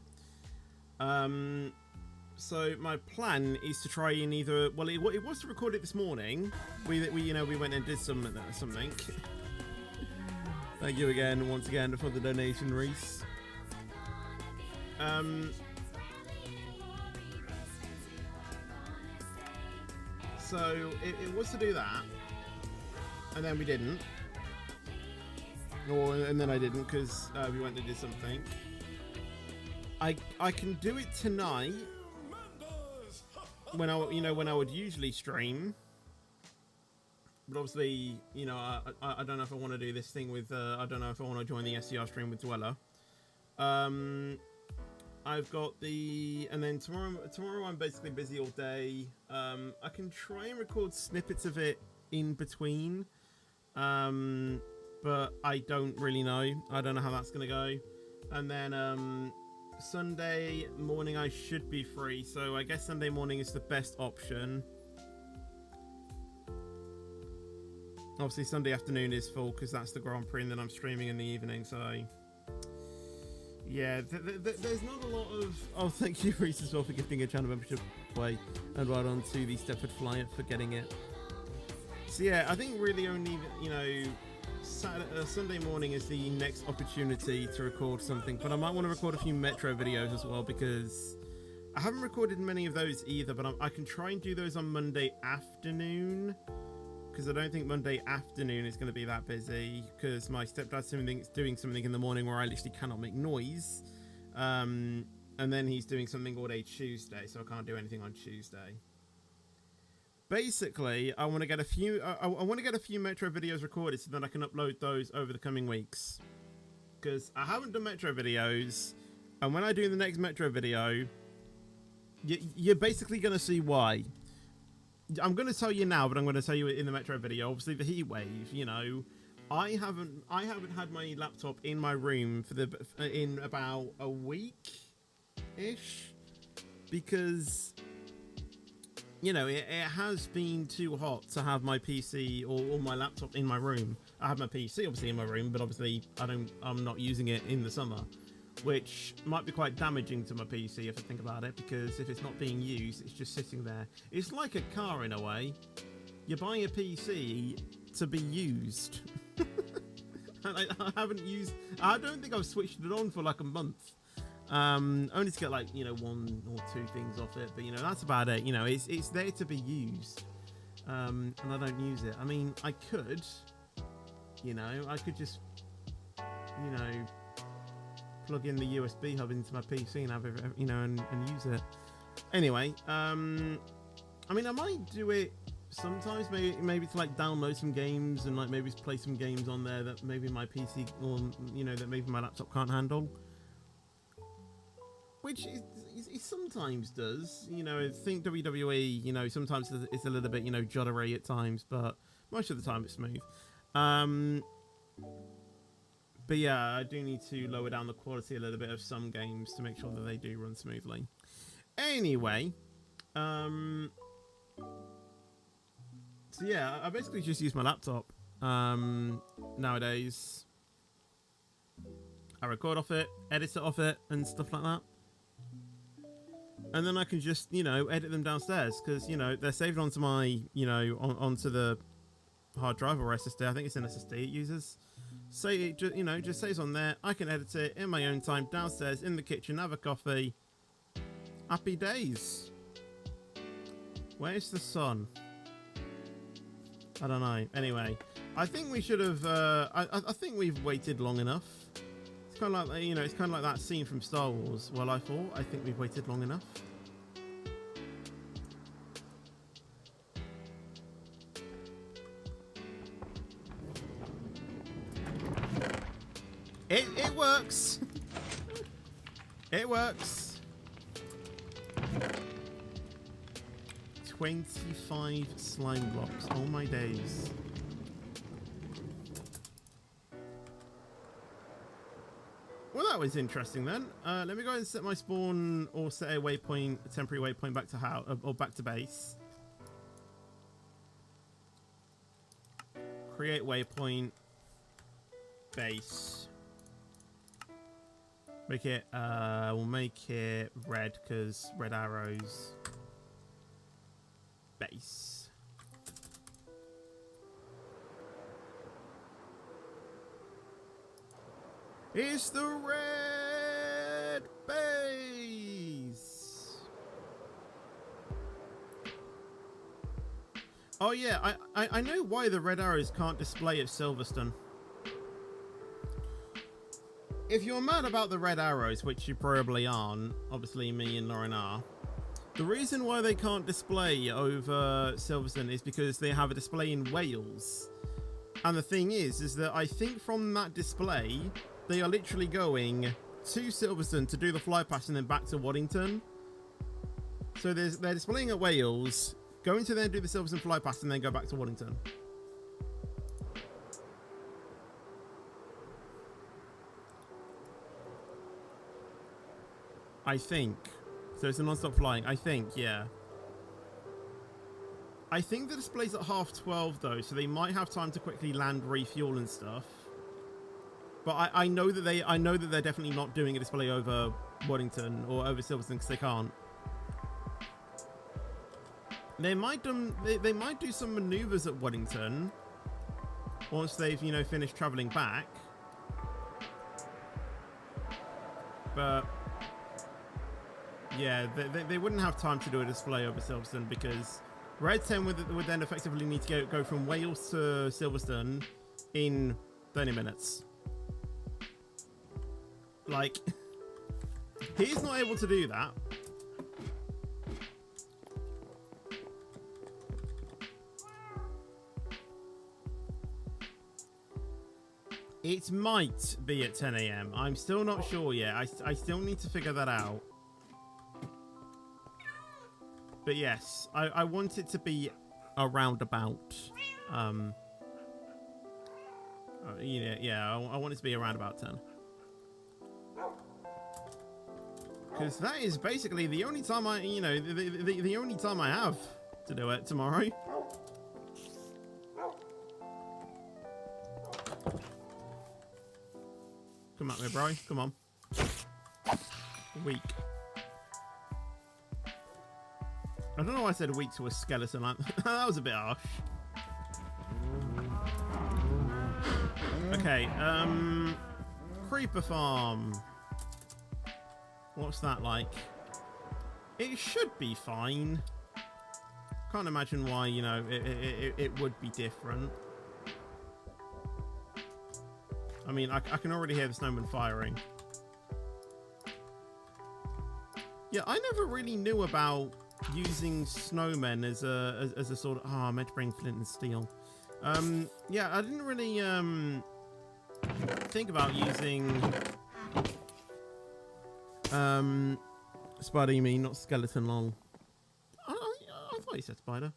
So my plan is to try and either, well, it was to record it this morning. We went and did something. Thank you again, once again, for the donation, Reese. So it was to do that, and then we didn't, and then I didn't because we went and did something. I can do it tonight when I would usually stream. But obviously, I don't know if I want to do this thing with, I don't know if I want to join the SCR stream with Dweller. I've got and then tomorrow I'm basically busy all day. I can try and record snippets of it in between. But I don't really know. I don't know how that's going to go. And then, Sunday morning I should be free. So I guess Sunday morning is the best option. Obviously, Sunday afternoon is full because that's the Grand Prix, and then I'm streaming in the evening. So, yeah, there's not a lot of. Oh, thank you, Reese, as well, for gifting a channel membership away, and right on to the Stepford Flyer for getting it. So, yeah, I think really only Sunday morning is the next opportunity to record something, but I might want to record a few Metro videos as well because I haven't recorded many of those either. But I can try and do those on Monday afternoon. Because I don't think Monday afternoon is going to be that busy, because my stepdad's doing something in the morning where I literally cannot make noise, and then he's doing something all day Tuesday, so I can't do anything on Tuesday. Basically, I want to get a few. I want to get a few Metro videos recorded so that I can upload those over the coming weeks. Because I haven't done Metro videos, and when I do the next Metro video, you're basically going to see why. I'm going to tell you now, but I'm going to tell you in the Metro video. Obviously, the heat wave. I haven't had my laptop in my room in about a week ish, because it has been too hot to have my PC or my laptop in my room. I have my PC obviously in my room, but obviously I'm not using it in the summer, which might be quite damaging to my PC if I think about it, because if it's not being used, it's just sitting there. It's like a car in a way. You're buying a PC to be used. And I don't think I've switched it on for like a month. Only to get like, one or two things off it, but that's about it. It's there to be used. And I don't use it. I mean, I could just, plug in the USB hub into my PC and have it, and use it. Anyway, I mean, I might do it sometimes, maybe to like download some games and like maybe play some games on there that maybe my PC or that maybe my laptop can't handle, which it sometimes does. I think WWE, sometimes it's a little bit juddery at times, but most of the time it's smooth. But yeah, I do need to lower down the quality a little bit of some games to make sure that they do run smoothly. Anyway, so yeah, I basically just use my laptop nowadays. I record off it, edit it off it, and stuff like that. And then I can just, edit them downstairs, because, they're saved onto my, onto the hard drive or SSD. I think it's an SSD it uses. Say it, just says on there. I can edit it in my own time downstairs in the kitchen, have a coffee. Happy days. Where's the sun? I don't know. Anyway, I think we should have. I think we've waited long enough. It's kind of like it's kind of like that scene from Star Wars. Well, I think we've waited long enough. It works. It works. 25 slime blocks. Oh my days. Well, that was interesting then. Let me go ahead and set my spawn or set a waypoint, a temporary waypoint back to or back to base. Create waypoint. Base. Make it, we'll make it red because red arrows. Base. It's the red base. Oh yeah, I know why the red arrows can't display at Silverstone. If you're mad about the red arrows, which you probably aren't, obviously me and Lauren are, the reason why they can't display over Silverstone is because they have a display in Wales. And the thing is that I think from that display, they are literally going to Silverstone to do the fly pass and then back to Waddington. So they're displaying at Wales, going to then do the Silverstone fly pass and then go back to Waddington. I think. So it's a non-stop flying. I think, yeah. I think the display's at 12:30 though, so they might have time to quickly land, refuel and stuff. But I know that they're definitely not doing a display over Waddington or over Silverstone because they can't. They might do some maneuvers at Waddington once they've finished traveling back. But yeah, they wouldn't have time to do a display over Silverstone because Red 10 would then effectively need to go from Wales to Silverstone in 30 minutes. Like, he's not able to do that. It might be at 10 AM. I'm still not sure yet. I still need to figure that out. But yes, I want it to be around about. I want it to be around about 10. Because that is basically the only time the only time I have to do it tomorrow. Come at me, bro. Come on. Weak. I don't know why I said weak to a skeleton. That was a bit harsh. Okay, Creeper Farm. What's that like? It should be fine. Can't imagine why, it would be different. I mean, I can already hear the snowman firing. Yeah, I never really knew about using snowmen as a sort of... Oh, I meant to bring flint and steel. Yeah, I didn't really think about using... spider, you mean, not skeleton long. I thought you said spider.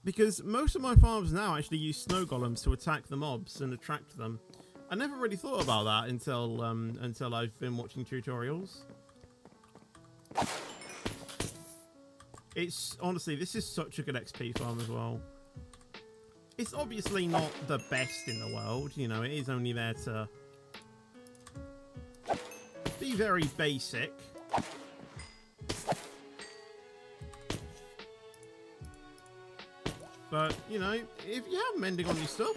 Because most of my farms now actually use snow golems to attack the mobs and attract them. I never really thought about that until I've been watching tutorials. It's honestly, this is such a good XP farm as well. It's obviously not the best in the world, it is only there to be very basic. But, you know, if you have mending on your stuff,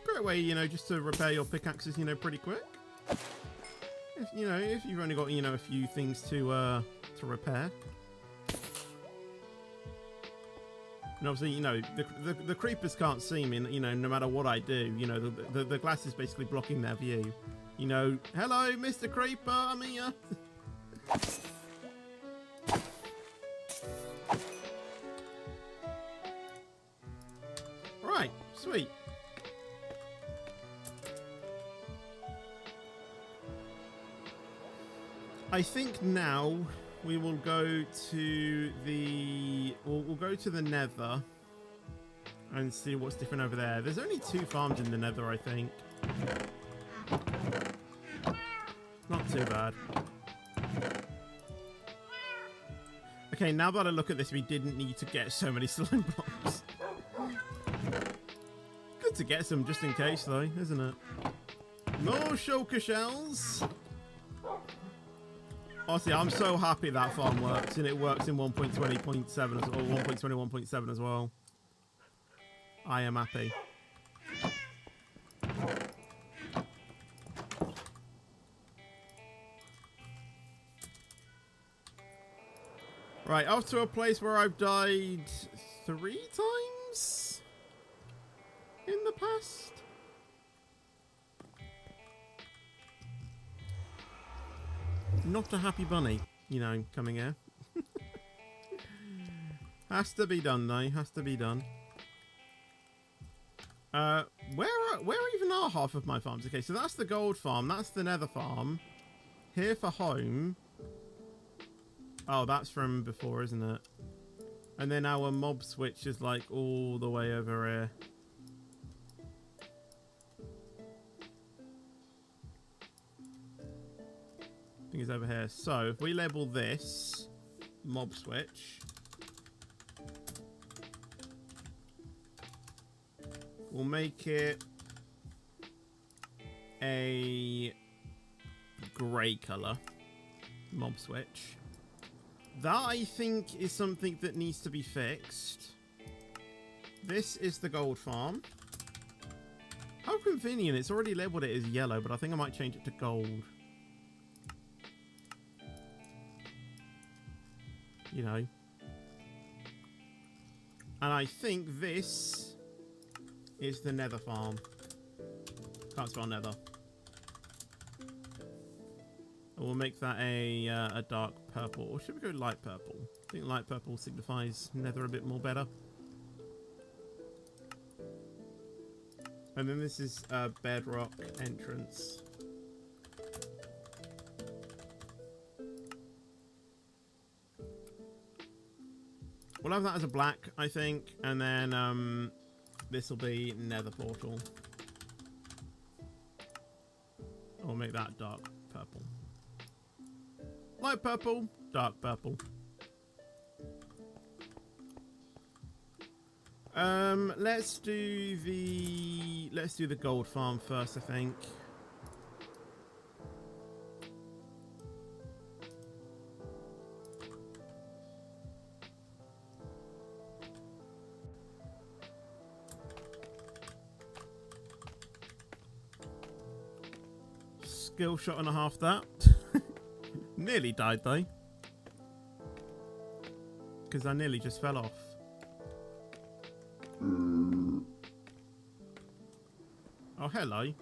great way, you know, just to repair your pickaxes, you know, pretty quick. If, you know, if you've only got, you know, a few things to repair. And obviously, you know, the creepers can't see me, you know, no matter what I do. You know, the glass is basically blocking their view. You know, hello, Mr. Creeper, I'm here. Right, sweet. I think now we will go to the we'll go to the Nether and see what's different over there. There's only 2 farms in the Nether, I think. Not too bad. Okay, now that I look at this, we didn't need to get so many slime blocks. Good to get some just in case, though, isn't it? More shulker shells. Honestly, I'm so happy that farm works, and it works in 1.20.7 or 1.21.7 as well. I am happy. Right, off to a place where I've died 3 times in the past. Not a happy bunny, you know, coming here. Has to be done, though. Has to be done. Where even are half of my farms? Okay, so that's the gold farm. That's the nether farm. Here for home. Oh, that's from before, isn't it? And then our mob switch is like all the way over here. I think it's over here. So if we label this mob switch, we'll make it a grey colour mob switch. That, I think, is something that needs to be fixed. This is the gold farm. How convenient. It's already labelled it as yellow, but I think I might change it to gold. You know. And I think this is the nether farm. Can't spell nether. And we'll make that a dark purple. Or should we go light purple? I think light purple signifies nether a bit more better. And then this is a bedrock entrance. We'll have that as a black, I think. And then this will be nether portal. We'll make that dark purple. Light purple, dark purple. Let's do the gold farm first, I think. Skill shot and a half that. Nearly died though. Because I nearly just fell off. Oh, hello.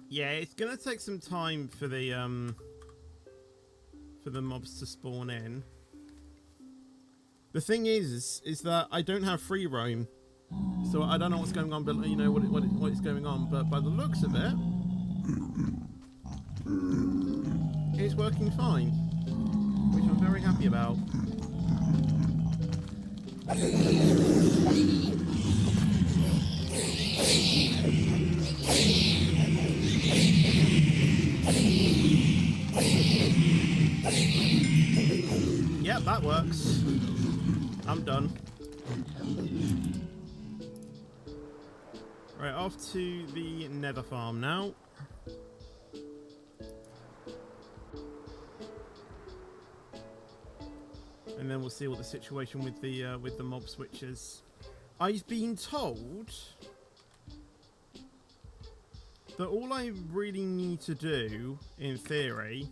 Yeah, it's gonna take some time for the mobs to spawn in. The thing is that I don't have free roam, so I don't know what's going on, but you know what is going on. But by the looks of it, it's working fine, which I'm very happy about. Yep, that works. I'm done. Right, off to the nether farm now. And then we'll see what the situation with the mob switch is. I've been told that all I really need to do, in theory,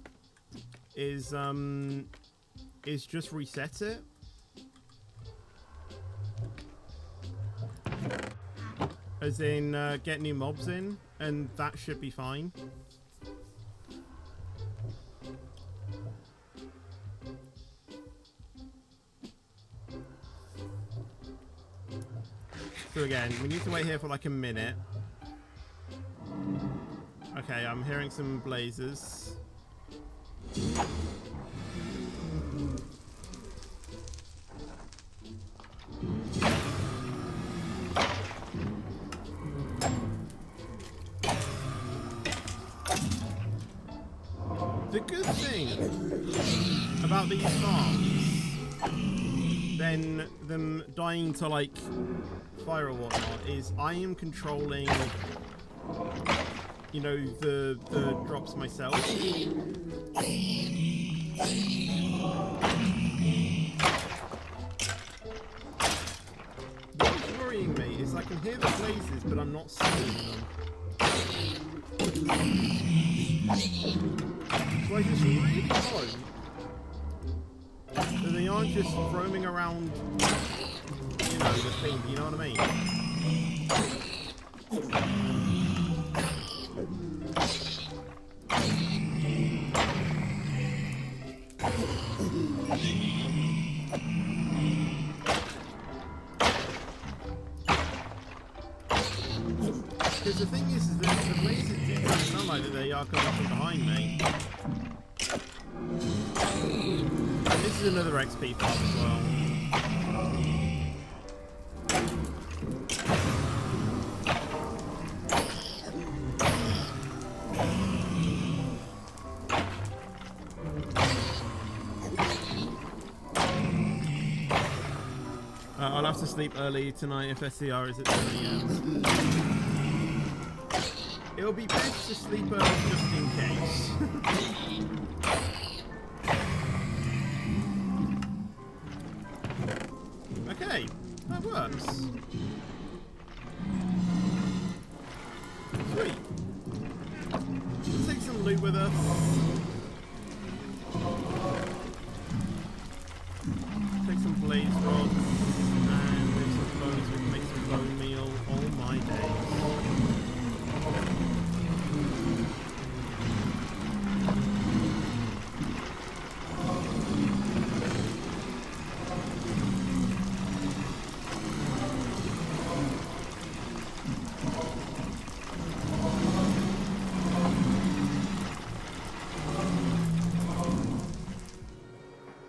is just reset it. As in, get new mobs in, and that should be fine. So again, we need to wait here for like a minute. Okay, I'm hearing some blazes. The good thing about these farms, than them dying to like fire or whatnot, is I am controlling, you know, the drops myself. What's worrying me is I can hear the blazes, but I'm not seeing them. So I just really hope that they aren't just roaming around, you know, the thing, you know what I mean? Because the thing is that the blazes do sound like that they are coming from behind me. And this is another XP farm as well. I'll have to sleep early tonight if SCR is at 10 AM. It'll be best to sleep early just in case. Okay, that works. Sweet. We'll take some loot with us. Take some blaze rods. And with some bones we can make some bone meal. Oh my days.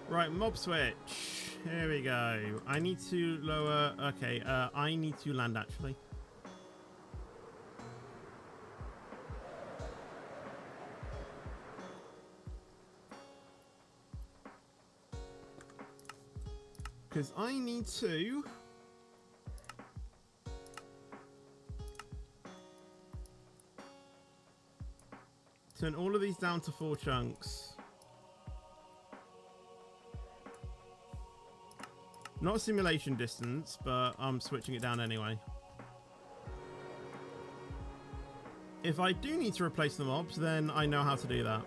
Right, mob switch. Here we go. I need to lower... Okay, I need to land, actually. Because I need to... turn all of these down to 4 chunks. Not simulation distance, but I'm switching it down anyway. If I do need to replace the mobs, then I know how to do that.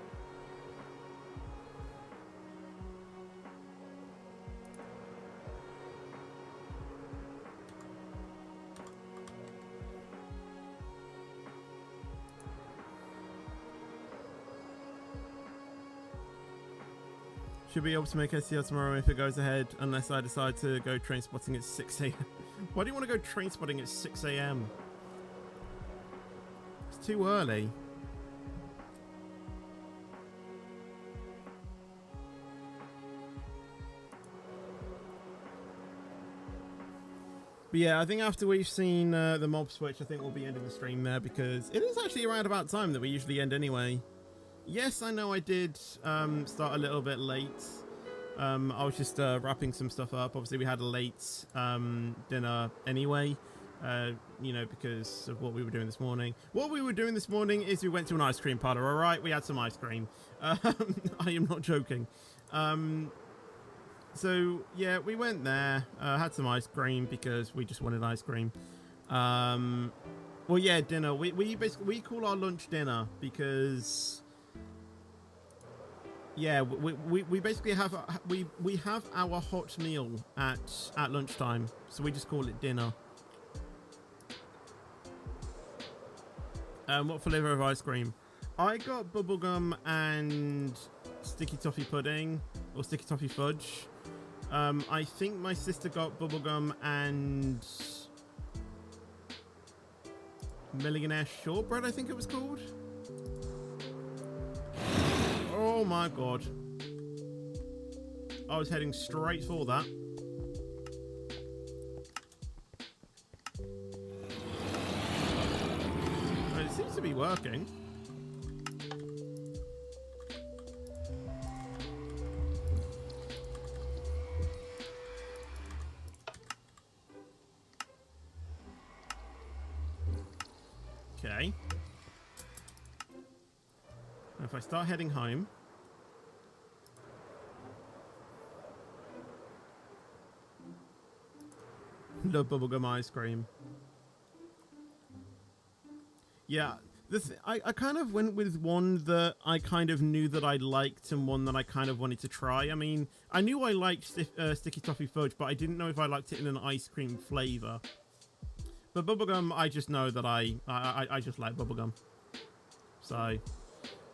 Should be able to make SCL tomorrow if it goes ahead, unless I decide to go train spotting at 6 AM. Why do you want to go train spotting at 6 AM? It's too early. But yeah, I think after we've seen the mob switch, I think we'll be ending the stream there, because it is actually around about time that we usually end anyway. Yes, I know I did start a little bit late. I was just wrapping some stuff up. Obviously, we had a late dinner anyway. You know, because of what we were doing this morning. What we were doing this morning is we went to an ice cream parlor, all right? We had some ice cream. I am not joking. So, yeah, we went there, had some ice cream because we just wanted ice cream. Well, yeah, dinner. We basically call our lunch dinner because, yeah, we basically have we have our hot meal at lunchtime, so we just call it dinner. What flavor of ice cream? I got bubblegum and sticky toffee pudding or sticky toffee fudge. I think my sister got bubblegum and millionaire shortbread, I think it was called. Oh my god. I was heading straight for that. It seems to be working. Okay. Now if I start heading home. Love bubblegum ice cream. Yeah, I kind of went with one that I kind of knew that I liked and one that I kind of wanted to try. I mean, I knew I liked sticky toffee fudge, but I didn't know if I liked it in an ice cream flavor. But bubblegum, I just know that I just like bubblegum. So,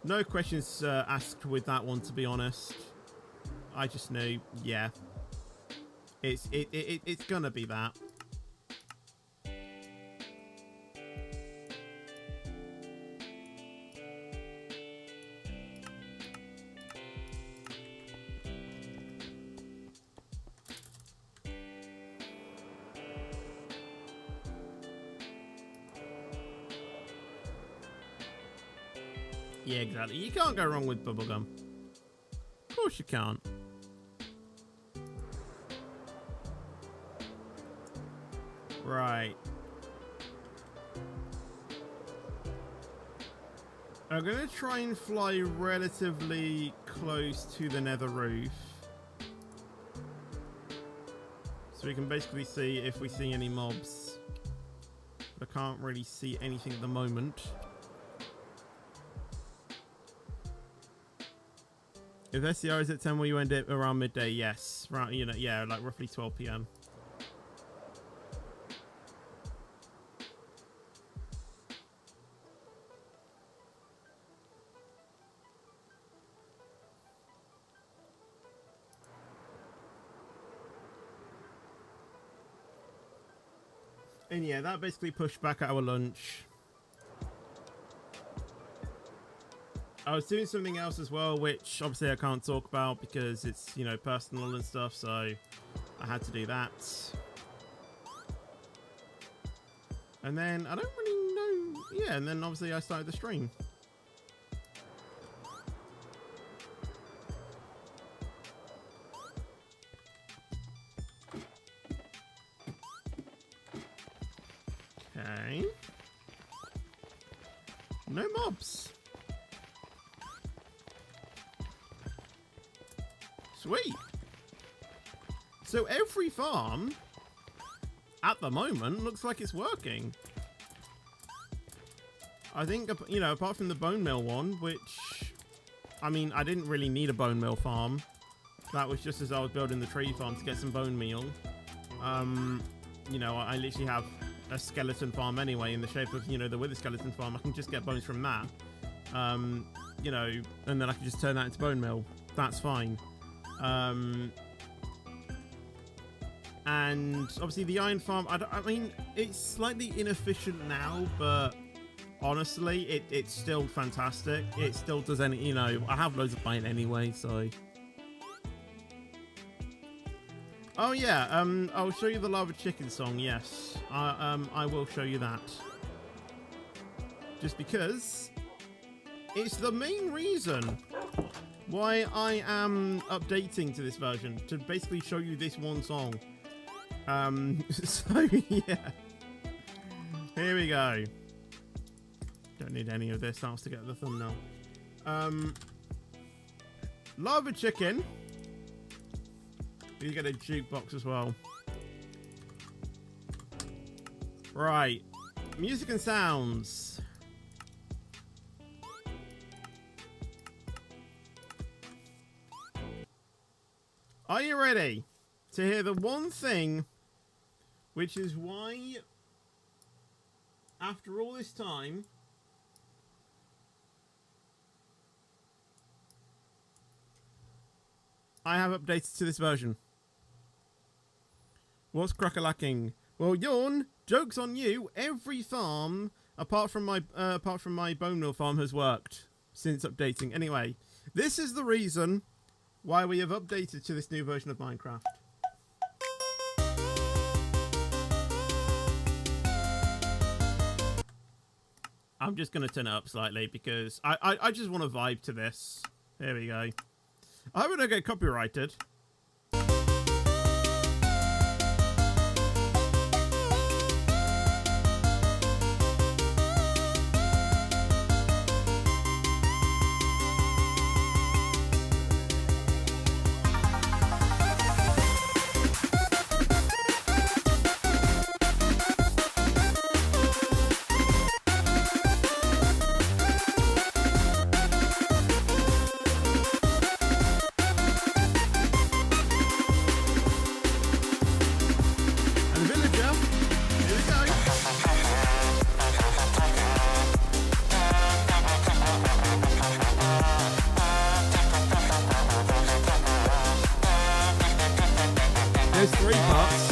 no questions asked with that one, to be honest. I just knew, yeah. It's gonna be that. Yeah, exactly. You can't go wrong with bubblegum. Of course you can't. Right. I'm going to try and fly relatively close to the nether roof. So we can basically see if we see any mobs. But I can't really see anything at the moment. If SCR is at 10, will you end it around midday? Yes. Right, you know, yeah, like roughly 12 PM. And yeah, that basically pushed back our lunch. I was doing something else as well, which obviously I can't talk about because it's, you know, personal and stuff, so I had to do that. And then, I don't really know, yeah, and then obviously I started the stream. Okay. No mobs. Sweet. So every farm at the moment looks like it's working. I think, you know, apart from the bone meal one, which, I mean, I didn't really need a bone meal farm. That was just as I was building the tree farm to get some bone meal. You know, I literally have a skeleton farm anyway in the shape of, you know, the wither skeleton farm. I can just get bones from that. You know, and then I can just turn that into bone meal. That's fine. And obviously the iron farm, I mean, it's slightly inefficient now, but honestly, it's still fantastic. It still does any, you know, I have loads of iron anyway, so. Oh yeah, I'll show you the lava chicken song, yes. I will show you that. Just because it's the main reason why I am updating to this version, to basically show you this one song. So yeah. Here we go. Don't need any of this else to get the thumbnail. Lava chicken. You get a jukebox as well. Right. Music and sounds. Are you ready to hear the one thing, which is why, after all this time, I have updated to this version? What's crack-a-lacking? Well, yawn. Joke's on you. Every farm, apart from my bone meal farm, has worked since updating. Anyway, this is the reason why we have updated to this new version of Minecraft. I'm just going to turn it up slightly because I just want to vibe to this. There we go. I hope I don't get copyrighted. There's 3 parts.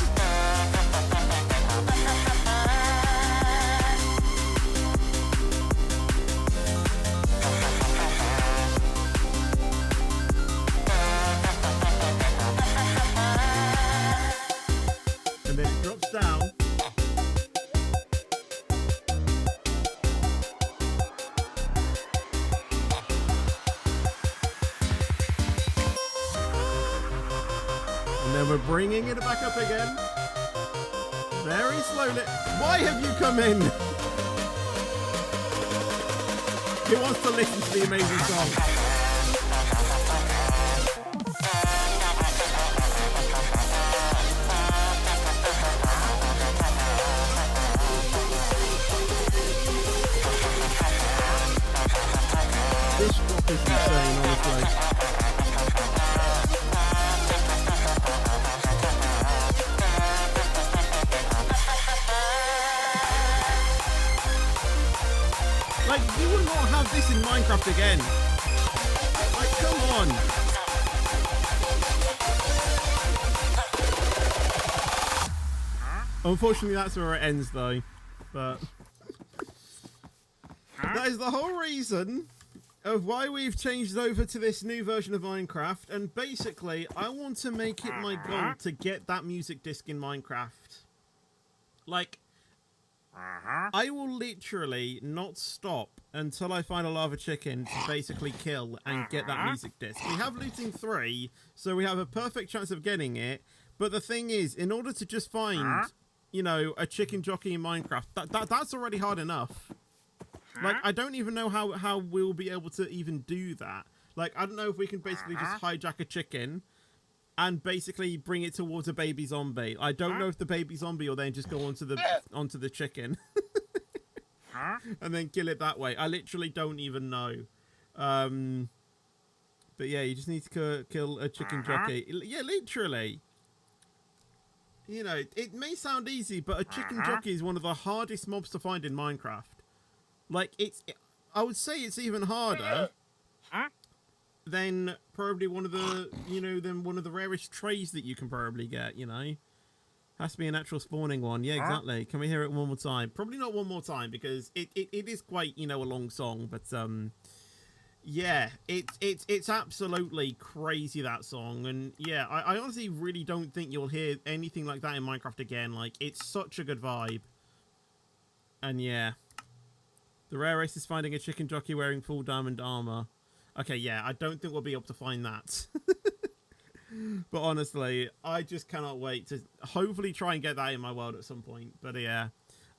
And then it drops down. And then we're bringing it back up again. Very slowly. Why have you come in? He wants to listen to the amazing song. This drop is insane, honestly. Like, you would not have this in Minecraft again. Like, come on. Unfortunately, that's where it ends, though. But that is the whole reason of why we've changed over to this new version of Minecraft. And basically, I want to make it my goal to get that music disc in Minecraft. Like, I will literally not stop until I find a lava chicken to basically kill and get that music disc. We have looting 3, so we have a perfect chance of getting it. But the thing is, in order to just find, you know, a chicken jockey in Minecraft, that's already hard enough. Like, I don't even know how we'll be able to even do that. Like, I don't know if we can basically just hijack a chicken and basically bring it towards a baby zombie. I don't know if the baby zombie will then just go onto the chicken and then kill it that way. I literally don't even know. But yeah, you just need to kill a chicken jockey. Yeah, literally. You know, it may sound easy, but a chicken jockey is one of the hardest mobs to find in Minecraft. Like, I would say it's even harder than probably one of the, you know, one of the rarest trays that you can probably get, you know. Has to be a natural spawning one. Yeah, exactly. Can we hear it one more time? Probably not one more time because it is quite, you know, a long song, but yeah, it's absolutely crazy, that song. And yeah, I honestly really don't think you'll hear anything like that in Minecraft again. Like, it's such a good vibe. And yeah, the rarest is finding a chicken jockey wearing full diamond armor. Okay, yeah, I don't think we'll be able to find that. But honestly, I just cannot wait to hopefully try and get that in my world at some point. But yeah,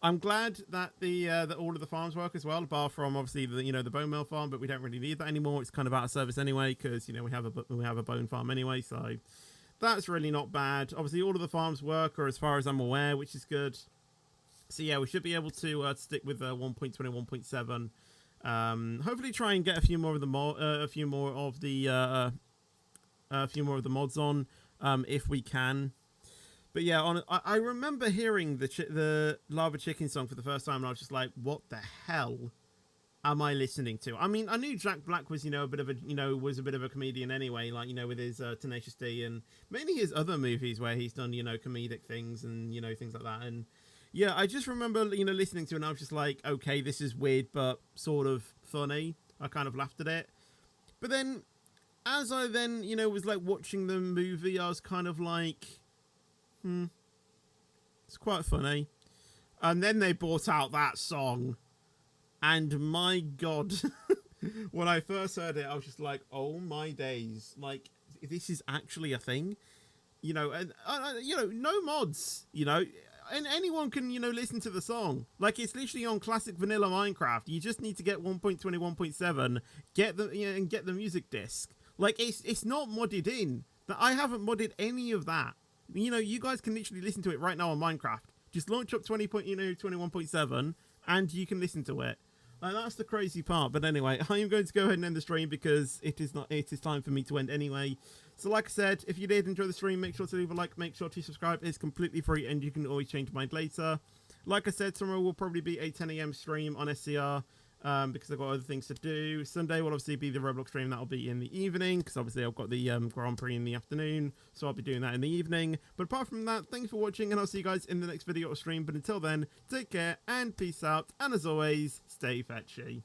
I'm glad that that all of the farms work as well, bar from obviously the bone meal farm, but we don't really need that anymore. It's kind of out of service anyway because we have a bone farm anyway, so that's really not bad. Obviously, all of the farms work, or as far as I'm aware, which is good. So yeah, we should be able to stick with 1.20, 1.7. Hopefully, try and get a few more of the mods on, if we can. But yeah, I remember hearing the Lava Chicken song for the first time, and I was just like, "What the hell am I listening to?" I mean, I knew Jack Black was a bit of a comedian anyway, like with his Tenacious D and mainly his other movies where he's done comedic things and things like that. And yeah, I just remember listening to it, and I was just like, "Okay, this is weird, but sort of funny." I kind of laughed at it, but then as I then was like watching the movie, I was kind of like, it's quite funny. And then they brought out that song, and my god, when I first heard it, I was just like, oh my days, like this is actually a thing, and no mods, and anyone can listen to the song. Like, it's literally on classic vanilla Minecraft. You just need to get 1.20, 1.7, get the and get the music disc. Like, it's not modded in. I haven't modded any of that. You guys can literally listen to it right now on Minecraft. Just launch up 21.7 and you can listen to it. Like, that's the crazy part. But anyway, I am going to go ahead and end the stream because it is time for me to end anyway. So like I said, if you did enjoy the stream, make sure to leave a like, make sure to subscribe. It's completely free and you can always change your mind later. Like I said, tomorrow will probably be a 10 AM stream on SCR. Because I've got other things to do. Sunday will obviously be the Roblox stream. That'll be in the evening because obviously I've got the Grand Prix in the afternoon, so I'll be doing that in the evening. But apart from that, thanks for watching, and I'll see you guys in the next video or stream. But until then, take care and peace out, and as always, stay fetchy.